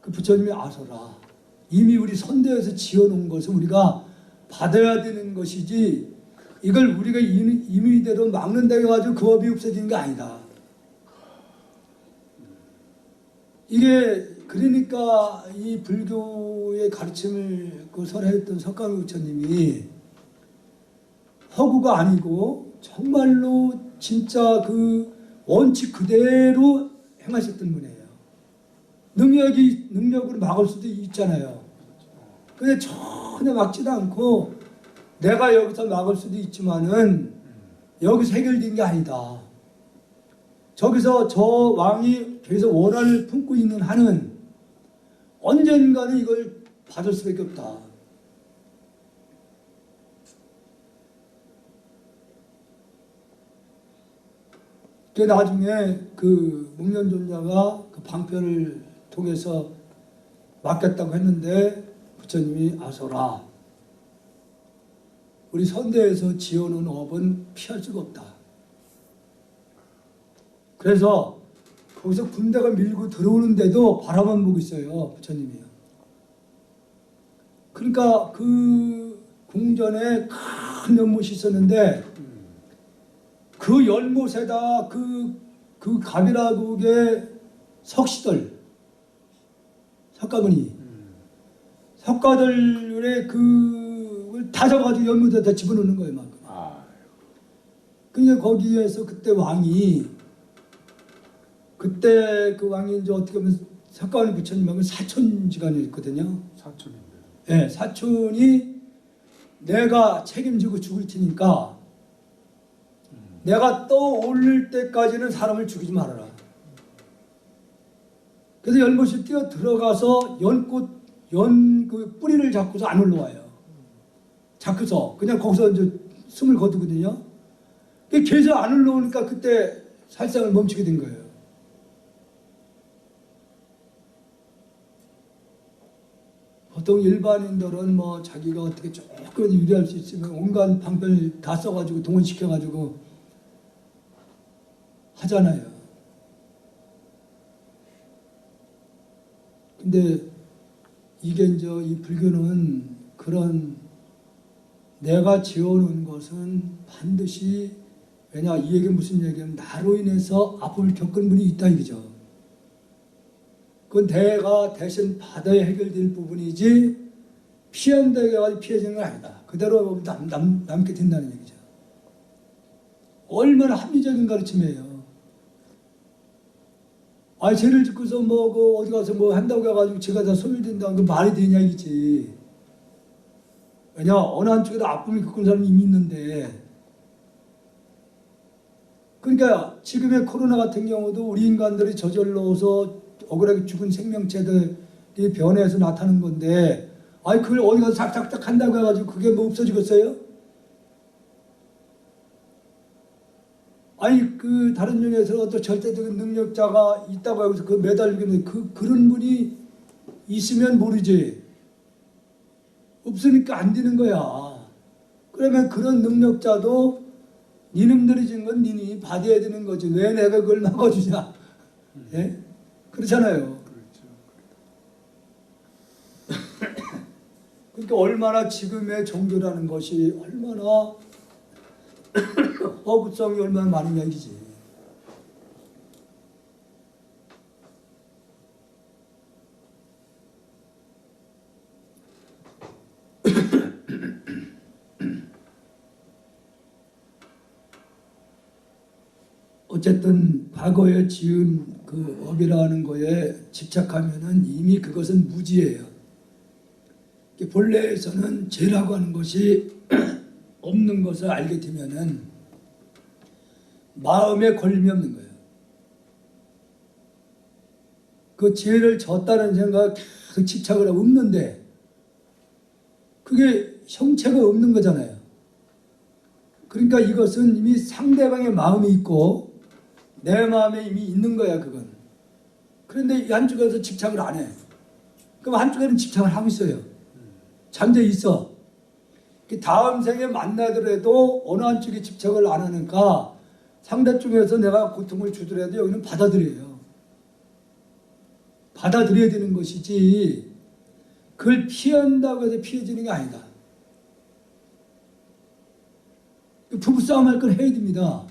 그 부처님이 아서라. 이미 우리 선대에서 지어놓은 것을 우리가 받아야 되는 것이지 이걸 우리가 임의대로 막는다 해가지고 그 법이 없어지는 게 아니다. 이게 그러니까 이 불교의 가르침을 그 설했던 석가모니 부처님이 허구가 아니고 정말로 진짜 그 원칙 그대로 행하셨던 분이에요. 능력으로 막을 수도 있잖아요. 근데 전혀 막지도 않고 내가 여기서 막을 수도 있지만은 여기서 해결된 게 아니다. 저기서 저 왕이 계속 원한을 품고 있는 한은 언젠가는 이걸 받을 수밖에 없다. 그 나중에 그 목련존자가 그 방편을 통해서 맡겼다고 했는데 부처님이 아서라. 우리 선대에서 지어놓은 업은 피할 수가 없다. 그래서 거기서 군대가 밀고 들어오는데도 바라만 보고 있어요. 부처님이요. 그러니까 그 궁전에 큰 연못이 있었는데 그 연못에다 그 가비라국의 석시들, 석가들의 그걸 다 잡아가지고 연못에다 집어넣는 거예요. 막. 그러니까 거기에서 그때 그 왕이 이제 어떻게 보면 석가모니 부처님하고 사촌지간이었거든요. 사촌인데. 네, 사촌이 내가 책임지고 죽을 테니까 내가 떠올릴 때까지는 사람을 죽이지 말아라. 그래서 연못이 뛰어 들어가서 연 그 뿌리를 잡고서 안 올라와요. 잡고서 그냥 거기서 이제 숨을 거두거든요. 계속 안 올라오니까 그때 살상을 멈추게 된 거예요. 보통 일반인들은 뭐 자기가 어떻게 조금 유리할 수 있으면 온갖 방편을 다 써가지고 동원시켜가지고 하잖아요. 근데 이게 이제 이 불교는 그런 내가 지어놓은 것은 반드시 왜냐 이 얘기는 무슨 얘기냐면 나로 인해서 아픔을 겪은 분이 있다 이거죠. 그건 내가 대신 받아야 해결될 부분이지 피한다고 피해지는 건 아니다. 그대로 남게 된다는 얘기죠. 얼마나 합리적인 가르침이에요. 아니 죄를 짓고서 뭐 그 어디 가서 뭐 한다고 해가지고 제가 다 소멸된다는 그 말이 되냐 이지. 왜냐 어느 한쪽에도 아픔을 겪은 사람이 이미 있는데. 그러니까 지금의 코로나 같은 경우도 우리 인간들이 저절로서 억울하게 죽은 생명체들이 변해서 나타나는 건데 아니 그걸 어디 가서 삭삭삭 한다고 해가지고 그게 뭐 없어지겠어요? 아니 그 다른 중에서 어떤 절대적인 능력자가 있다고 해서 그 매달리는 그런 분이 있으면 모르지 없으니까 안 되는 거야. 그러면 그런 능력자도 니놈들이 진 건 니니 받아야 되는 거지 왜 내가 그걸 막아주냐? 예? 그렇잖아요. 그러니까 얼마나 지금의 종교라는 것이 얼마나 허구성이 얼마나 많은 얘기지. 어쨌든 과거에 지은 그 업이라는 거에 집착하면은 이미 그것은 무지예요. 본래에서는 죄라고 하는 것이 없는 것을 알게 되면은 마음에 걸림이 없는 거예요. 그 죄를 졌다는 생각 계속 집착을 하고 없는데 그게 형체가 없는 거잖아요. 그러니까 이것은 이미 상대방의 마음이 있고 내 마음에 이미 있는 거야 그건. 그런데 이 한쪽에서 집착을 안 해. 그럼 한쪽에는 집착을 하고 있어요. 잠재 있어. 다음 생에 만나더라도 어느 한쪽에 집착을 안 하니까 상대 쪽에서 내가 고통을 주더라도 여기는 받아들여요. 받아들여야 되는 것이지 그걸 피한다고 해서 피해지는 게 아니다. 부부싸움 할 건 해야 됩니다.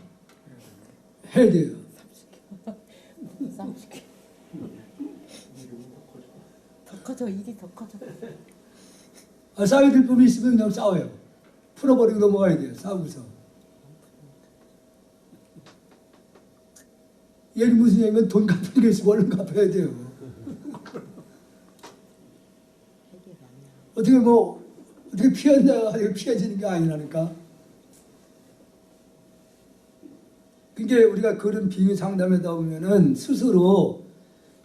해야 돼요. 더 커져 일이 더 커져. 싸워야 될 부분이 있으면 그냥 싸워요. 풀어버리고 넘어가야 돼요. 싸우고서. 얘기 무슨 얘기면 돈 갚는 게 있으면 얼른 갚아야 돼요. 어떻게 피한다 피해지는 게 아니라니까. 그러니까 우리가 그런 비유 상담에다 보면은 스스로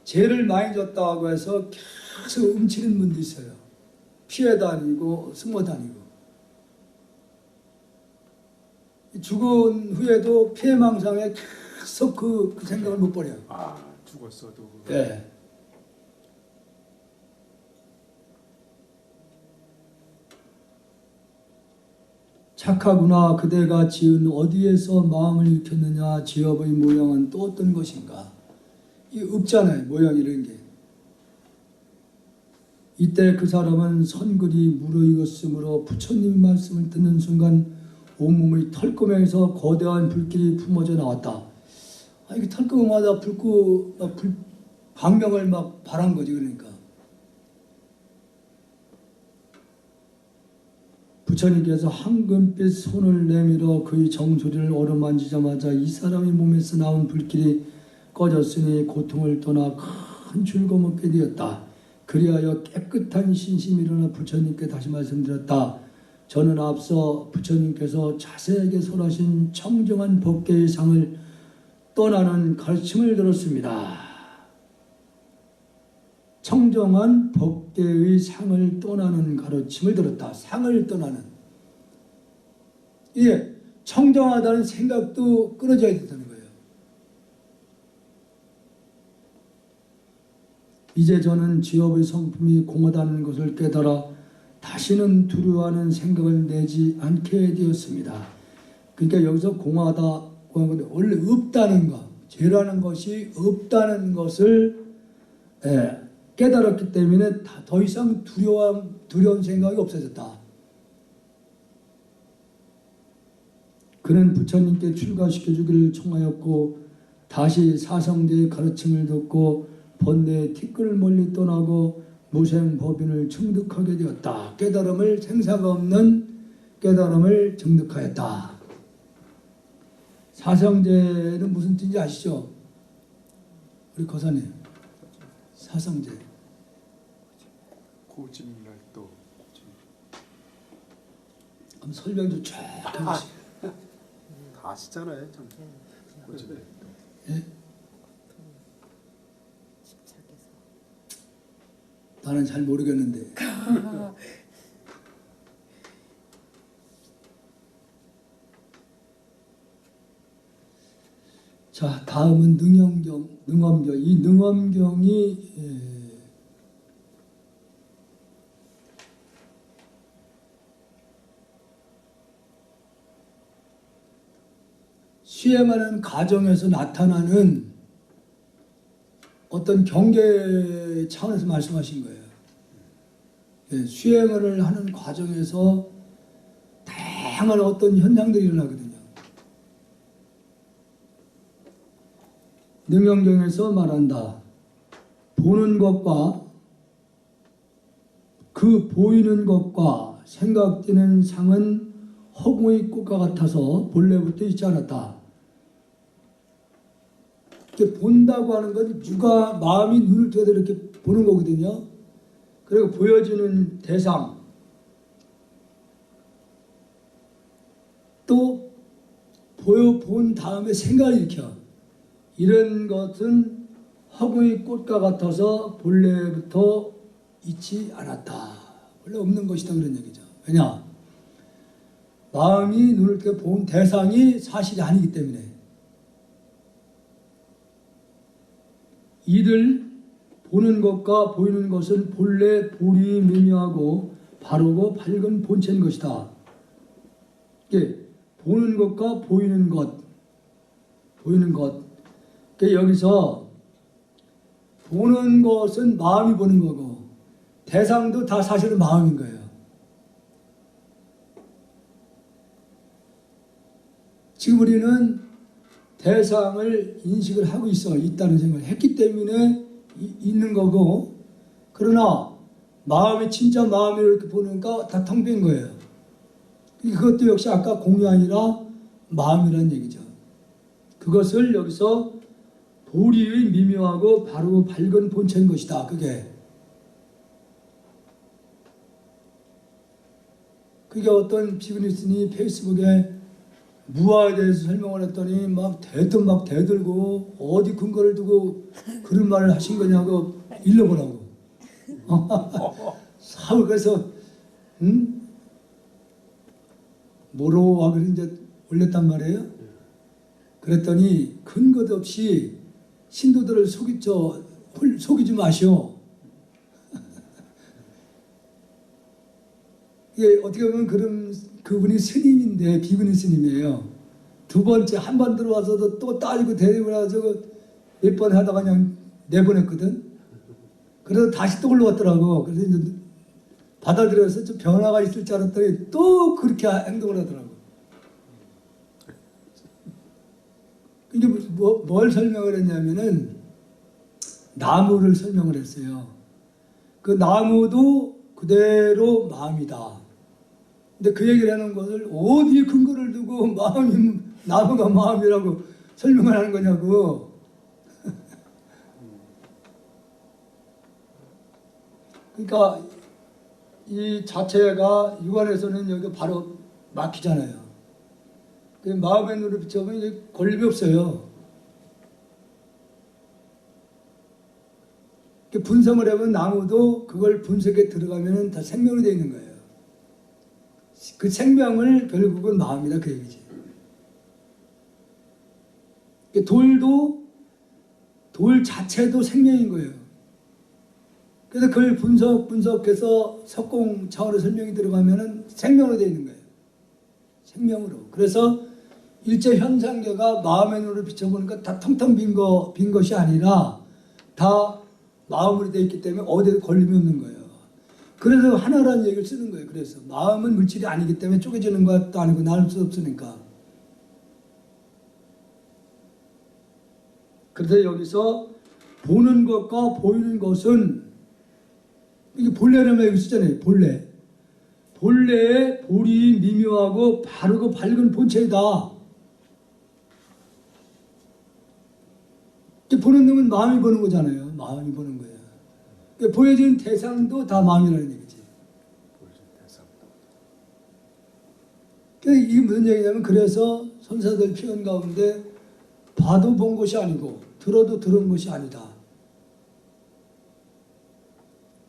죄를 많이 졌다고 해서 계속 움츠리는 분도 있어요. 피해 다니고 숨어 다니고. 죽은 후에도 피해망상에 계속 그 생각을 못 버려요. 아 죽었어도. 예. 착하구나 그대가 지은 어디에서 마음을 일으켰느냐 지업의 모양은 또 어떤 것인가. 이 없잖아요 모양 이런 게. 이때 그 사람은 선글이 무르익었으므로 부처님 말씀을 듣는 순간 온몸의 털구멍에서 거대한 불길이 품어져 나왔다. 이게 털구멍마다 광명을 막 발한 거지 그러니까. 부처님께서 황금빛 손을 내밀어 그의 정수리를 어루만지자마자 이 사람의 몸에서 나온 불길이 꺼졌으니 고통을 떠나 큰 즐거움 얻게 되었다. 그리하여 깨끗한 신심이 일어나 부처님께 다시 말씀드렸다. 저는 앞서 부처님께서 자세하게 설하신 청정한 법계의 상을 떠나는 가르침을 들었습니다. 청정한 법계의 상을 떠나는 가르침을 들었다. 상을 떠나는. 예, 청정하다는 생각도 끊어져야 된다는 거예요. 이제 저는 지업의 성품이 공허다는 것을 깨달아 다시는 두려워하는 생각을 내지 않게 되었습니다. 그러니까 여기서 공허하다고 하는 건 원래 없다는 것, 죄라는 것이 없다는 것을 깨달았기 때문에 더 이상 두려운 생각이 없어졌다. 그는 부처님께 출가시켜주기를 청하였고 다시 사성제의 가르침을 듣고 번뇌의 티끌을 멀리 떠나고 무생법인을 증득하게 되었다. 깨달음을 생사가 없는 깨달음을 증득하였다. 사성제는 무슨 뜻인지 아시죠? 우리 거사님. 사성제. 고집날도. 한번 설명 좀 쫙 해보시죠. 다 아시잖아요. 참. 고집날도. 예? 집착해서. 나는 잘 모르겠는데. 자, 다음은 능엄경. 이 능엄경이 수행하는 과정에서 나타나는 어떤 경계 차원에서 말씀하신 거예요. 예, 수행을 하는 과정에서 다양한 어떤 현상들이 일어나거든요. 능엄경에서 말한다. 보는 것과 그 보이는 것과 생각되는 상은 허공의 꽃과 같아서 본래부터 있지 않았다. 이렇게 본다고 하는 건 누가 마음이 눈을 뜨고 이렇게 보는 거거든요. 그리고 보여지는 대상, 또 본 다음에 생각을 일으켜. 이런 것은 허공의 꽃과 같아서 본래부터 있지 않았다. 원래 없는 것이다 그런 얘기죠. 왜냐? 마음이 눈을 뜨고 본 대상이 사실이 아니기 때문에. 이들 보는 것과 보이는 것은 본래 보리 미묘하고 바르고 밝은 본체인 것이다. 이게 보는 것과 보이는 것. 그러니까 여기서 보는 것은 마음이 보는 거고 대상도 다 사실은 마음인 거예요. 지금 우리는 대상을 인식을 하고 있다는 생각을 했기 때문에 있는 거고, 그러나 마음이 진짜 마음을 이렇게 보니까 다 텅 빈 거예요. 그것도 역시 아까 공이 아니라 마음이라는 얘기죠. 그것을 여기서 보리의 미묘하고 바르고 밝은 본체인 것이다. 그게 어떤 비브니스니 페이스북에 무아에 대해서 설명을 했더니 막 대들고 어디 근거를 두고 그런 말을 하신 거냐고 일러보라고. 그래서 뭐로 하고 이제 올렸단 말이에요. 그랬더니 근거도 없이 신도들을 속이지 마시오. 이게 어떻게 보면 그분이 스님인데 비구니 스님이에요. 두 번째 한 번 들어와서도 또 따지고 데리고 나서 몇 번 하다가 그냥 내보냈거든. 그래서 다시 또 올라왔더라고. 그래서 이제 받아들여서 좀 변화가 있을 줄 알았더니 또 그렇게 행동을 하더라고. 이게 뭘 설명을 했냐면은 나무를 설명을 했어요. 그 나무도 그대로 마음이다. 근데 그 얘기를 하는 것을 어디에 근거를 두고 나무가 마음이라고 설명을 하는 거냐고. 그러니까 이 자체가 육안에서는 여기 바로 막히잖아요. 그 마음의 눈을 비춰보면 이제 권립이 없어요. 분석을 해보면 나무도 그걸 분석에 들어가면 다 생명이 되어 있는 거예요. 그 생명을 결국은 마음이다 그 얘기지. 돌 자체도 생명인 거예요. 그래서 그걸 분석해서 석공 차원의 설명이 들어가면은 생명으로 되어 있는 거예요. 생명으로. 그래서 일제 현상계가 마음의 눈으로 비춰보니까 다 텅텅 빈 것이 아니라 다 마음으로 되어 있기 때문에 어디에도 걸림이 없는 거예요. 그래서 하나라는 얘기를 쓰는 거예요. 그래서 마음은 물질이 아니기 때문에 쪼개지는 것도 아니고 나눌 수 없으니까. 그래서 여기서 보는 것과 보이는 것은 이게 본래라는 말이 쓰잖아요. 본래. 본래의 볼이 미묘하고 바르고 밝은 본체이다. 보는 놈은 마음이 보는 거잖아요. 마음이 보는 거예요. 그러니까 보여지는 대상도 다 마음이라는 얘기지. 그러니까 이게 무슨 얘기냐면 그래서 선사들 표현 가운데 봐도 본 것이 아니고 들어도 들은 것이 아니다.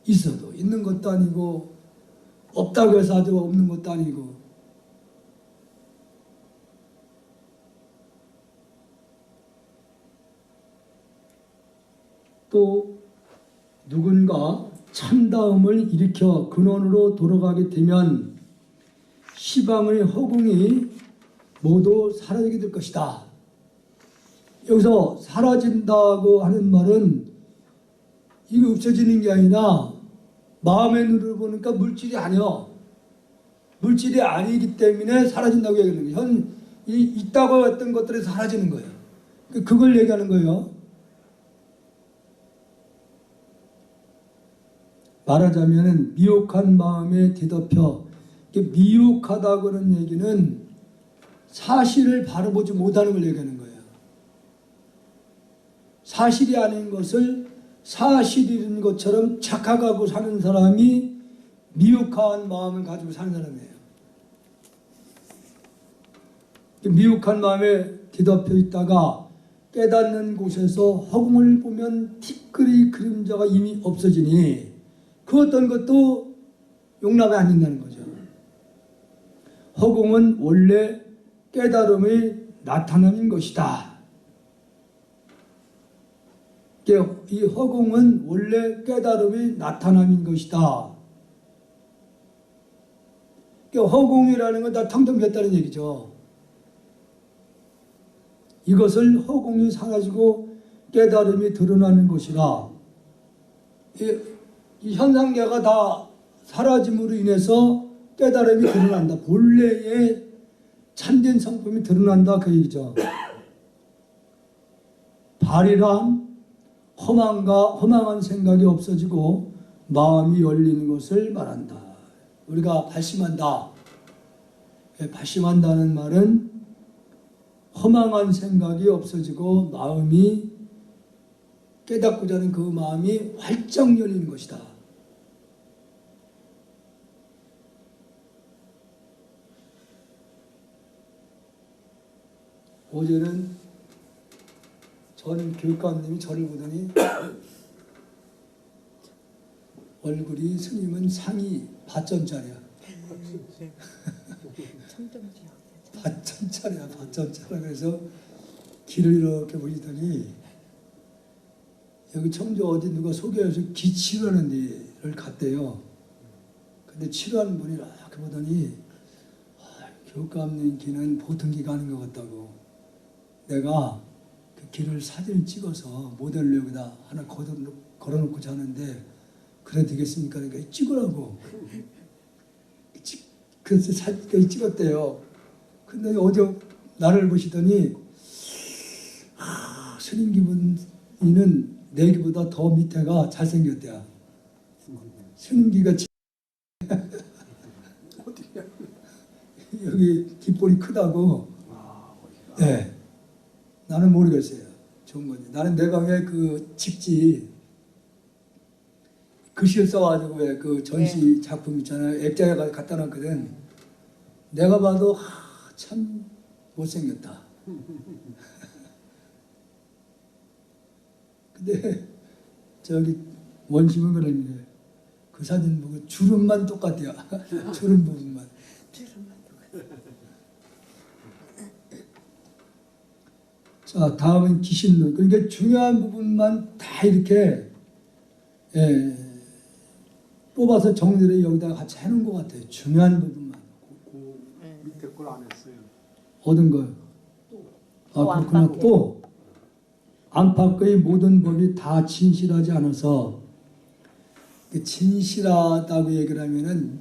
있어도 있는 것도 아니고 없다고 해서 아주 없는 것도 아니고 또 누군가 참다움을 일으켜 근원으로 돌아가게 되면 시방의 허공이 모두 사라지게 될 것이다. 여기서 사라진다고 하는 말은 이게 없어지는 게 아니라 마음의 눈으로 보니까 물질이 아니야. 물질이 아니기 때문에 사라진다고 얘기하는 거예요. 있다고 했던 것들이 사라지는 거예요. 그걸 얘기하는 거예요. 말하자면 미혹한 마음에 뒤덮여. 미혹하다고 하는 얘기는 사실을 바로 보지 못하는 걸 얘기하는 거예요. 사실이 아닌 것을 사실인 것처럼 착각하고 사는 사람이 미혹한 마음을 가지고 사는 사람이에요. 미혹한 마음에 뒤덮여 있다가 깨닫는 곳에서 허공을 보면 티끌이 그림자가 이미 없어지니 그 어떤 것도 용납이 안 된다는 거죠. 허공은 원래 깨달음의 나타남인 것이다. 이 허공은 원래 깨달음의 나타남인 것이다. 허공이라는 건 다 텅텅 비었다는 얘기죠. 이것을 허공이 사라지고 깨달음이 드러나는 것이라. 이 현상계가 다 사라짐으로 인해서 깨달음이 드러난다. 본래의 참된 성품이 드러난다 그 얘기죠. 발이란 허망한 생각이 없어지고 마음이 열리는 것을 말한다. 우리가 발심한다. 발심한다는 말은 허망한 생각이 없어지고 마음이 깨닫고자 하는 그 마음이 활짝 열리는 것이다. 어제는 전 교육감님이 저를 보더니 얼굴이 스님은 상이 밭전짜리야. 밭전짜리야. 밭전짜리. 그래서 길을 이렇게 보시더니 여기 청주 어디 누가 소개해서 기 치료하는 데를 갔대요. 근데 치료하는 분이 이렇게 보더니 교육감님 기는 보통 기가 아닌 것 같다고. 내가 그 길을 사진을 찍어서 모델로 여기다 하나 걸어놓고 자는데 그래 되겠습니까? 그러니까 찍으라고. 그래서 사진까지 찍었대요. 근데 어제 나를 보시더니 스님 기분이는 내기보다 더 밑에가 잘생겼대요. 스님기가 여기 귓볼이 크다고. 네. 나는 모르겠어요. 좋은 건지. 나는 내 방에 그 집지 글씨를 써가지고 왜 그 전시 작품 있잖아요. 액자에 갖다 놨거든. 내가 봐도 참 못생겼다. 근데 저기 원심은 그런 게 그 사진 보고 주름만 똑같아요. 주름 부분만. 자, 다음은 기신론. 그러니까 중요한 부분만 다 이렇게 뽑아서 정리를 여기다가 같이 해놓은 것 같아요. 중요한 부분만. 그 밑에 걸 안 했어요. 얻은 거요. 아, 그렇구나. 또 안팎의 모든 법이 다 진실하지 않아서 진실하다고 얘기를 하면은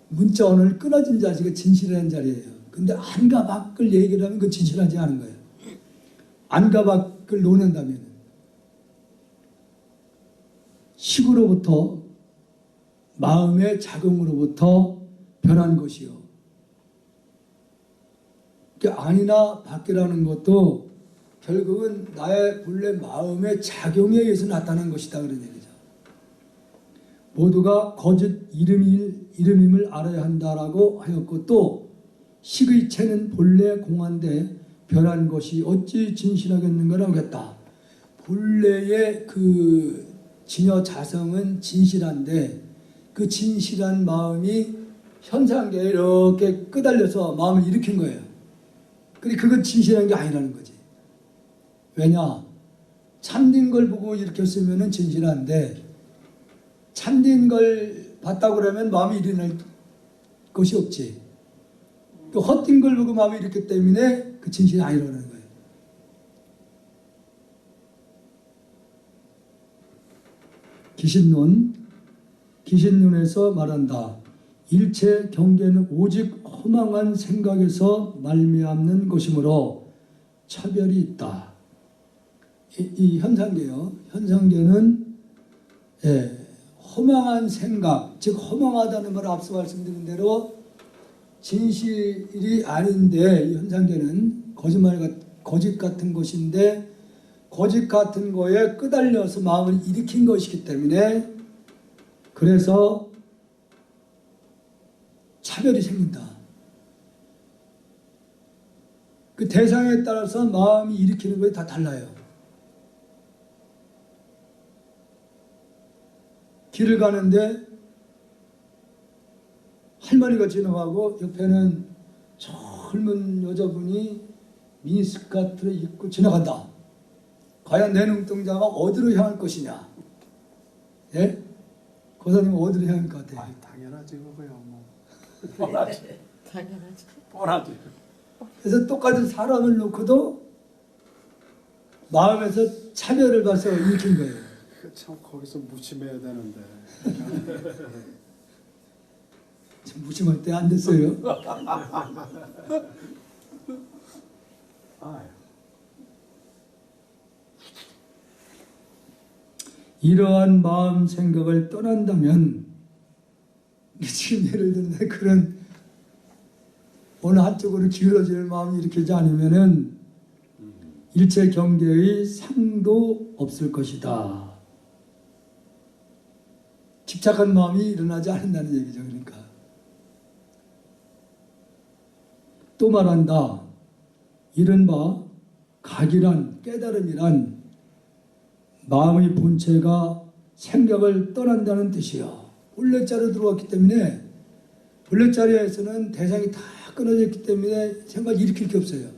문자 언어를 끊어진 자리가 진실한 자리예요. 근데 안과 밖을 얘기를 하면 그 진실하지 않은 거예요. 안과 밖을 논한다면 식으로부터 마음의 작용으로부터 변한 것이요. 안이나 밖이라는 것도 결국은 나의 본래 마음의 작용에 의해서 나타난 것이다 그런 얘기죠. 모두가 거짓 이름임을 알아야 한다라고 하였고 또 식의 체는 본래 공한데 변한 것이 어찌 진실하겠는가라고 했다. 본래의 그 진여 자성은 진실한데 그 진실한 마음이 현상계에 이렇게 끄달려서 마음을 일으킨 거예요. 근데 그건 진실한 게 아니라는 거지. 왜냐? 참된 걸 보고 일으켰으면 진실한데 참된 걸 봤다고 그러면 마음이 일어날 것이 없지. 또 헛된 걸 보고 마음이 일으켰기 때문에 그 진실이 아니라는 거예요. 기신론에서 말한다. 일체 경계는 오직 허망한 생각에서 말미암는 것이므로 차별이 있다. 이 현상계요. 현상계는 허망한 생각, 즉 허망하다는 걸 앞서 말씀드린 대로 진실이 아닌데 이 현상계는 거짓 같은 것인데 거짓 같은 거에 끄달려서 마음을 일으킨 것이기 때문에 그래서 차별이 생긴다. 그 대상에 따라서 마음이 일으키는 것이 다 달라요. 길을 가는데 할머니가 지나가고 옆에는 젊은 여자분이 미니스커트를 입고 지나간다. 과연 내 눈동자가 어디로 향할 것이냐? 예? 고사님은 어디로 향할 것 같아요? 아이, 당연하지 그거야 뭐. 뻔하지. 당연하지. 뻔하지. 그래서 똑같은 사람을 놓고도 마음에서 차별을 봐서 일으킨 거예요. 참 거기서 무심해야 되는데. 지금 무심할 때 안 됐어요. 아유. 이러한 마음 생각을 떠난다면 지금 예를 들면 그런 어느 한쪽으로 기울어지는 마음이 일으키지 않으면은 일체 경계의 상도 없을 것이다. 집착한 마음이 일어나지 않는다는 얘기죠. 그러니까 또 말한다. 이른바 각이란 깨달음이란 마음의 본체가 생각을 떠난다는 뜻이요. 본래 자리로 들어왔기 때문에 본래 자리에서는 대상이 다 끊어졌기 때문에 생각을 일으킬 게 없어요.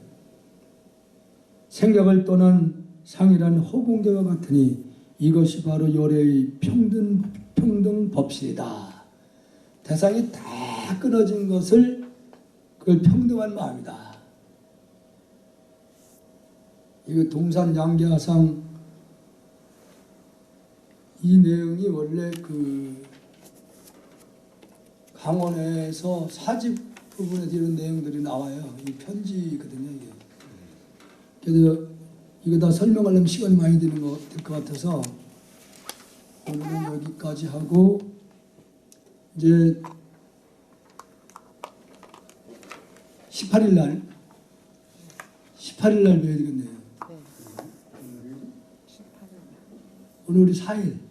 생각을 떠난 상이란 허공계와 같으니 이것이 바로 요래의 평등 법칙이다. 대상이 다 끊어진 것을 그걸 평등한 마음이다. 이거 동산 양계하상 이 내용이 원래 그 강원에서 사집 부분에서 이런 내용들이 나와요. 이 편지거든요. 이게. 그래서 이거 다 설명하려면 시간이 많이 될 것 같아서 오늘은 여기까지 하고 이제 18일 날 뵈야 되겠네요. 네. 18일. 오늘 우리 4일.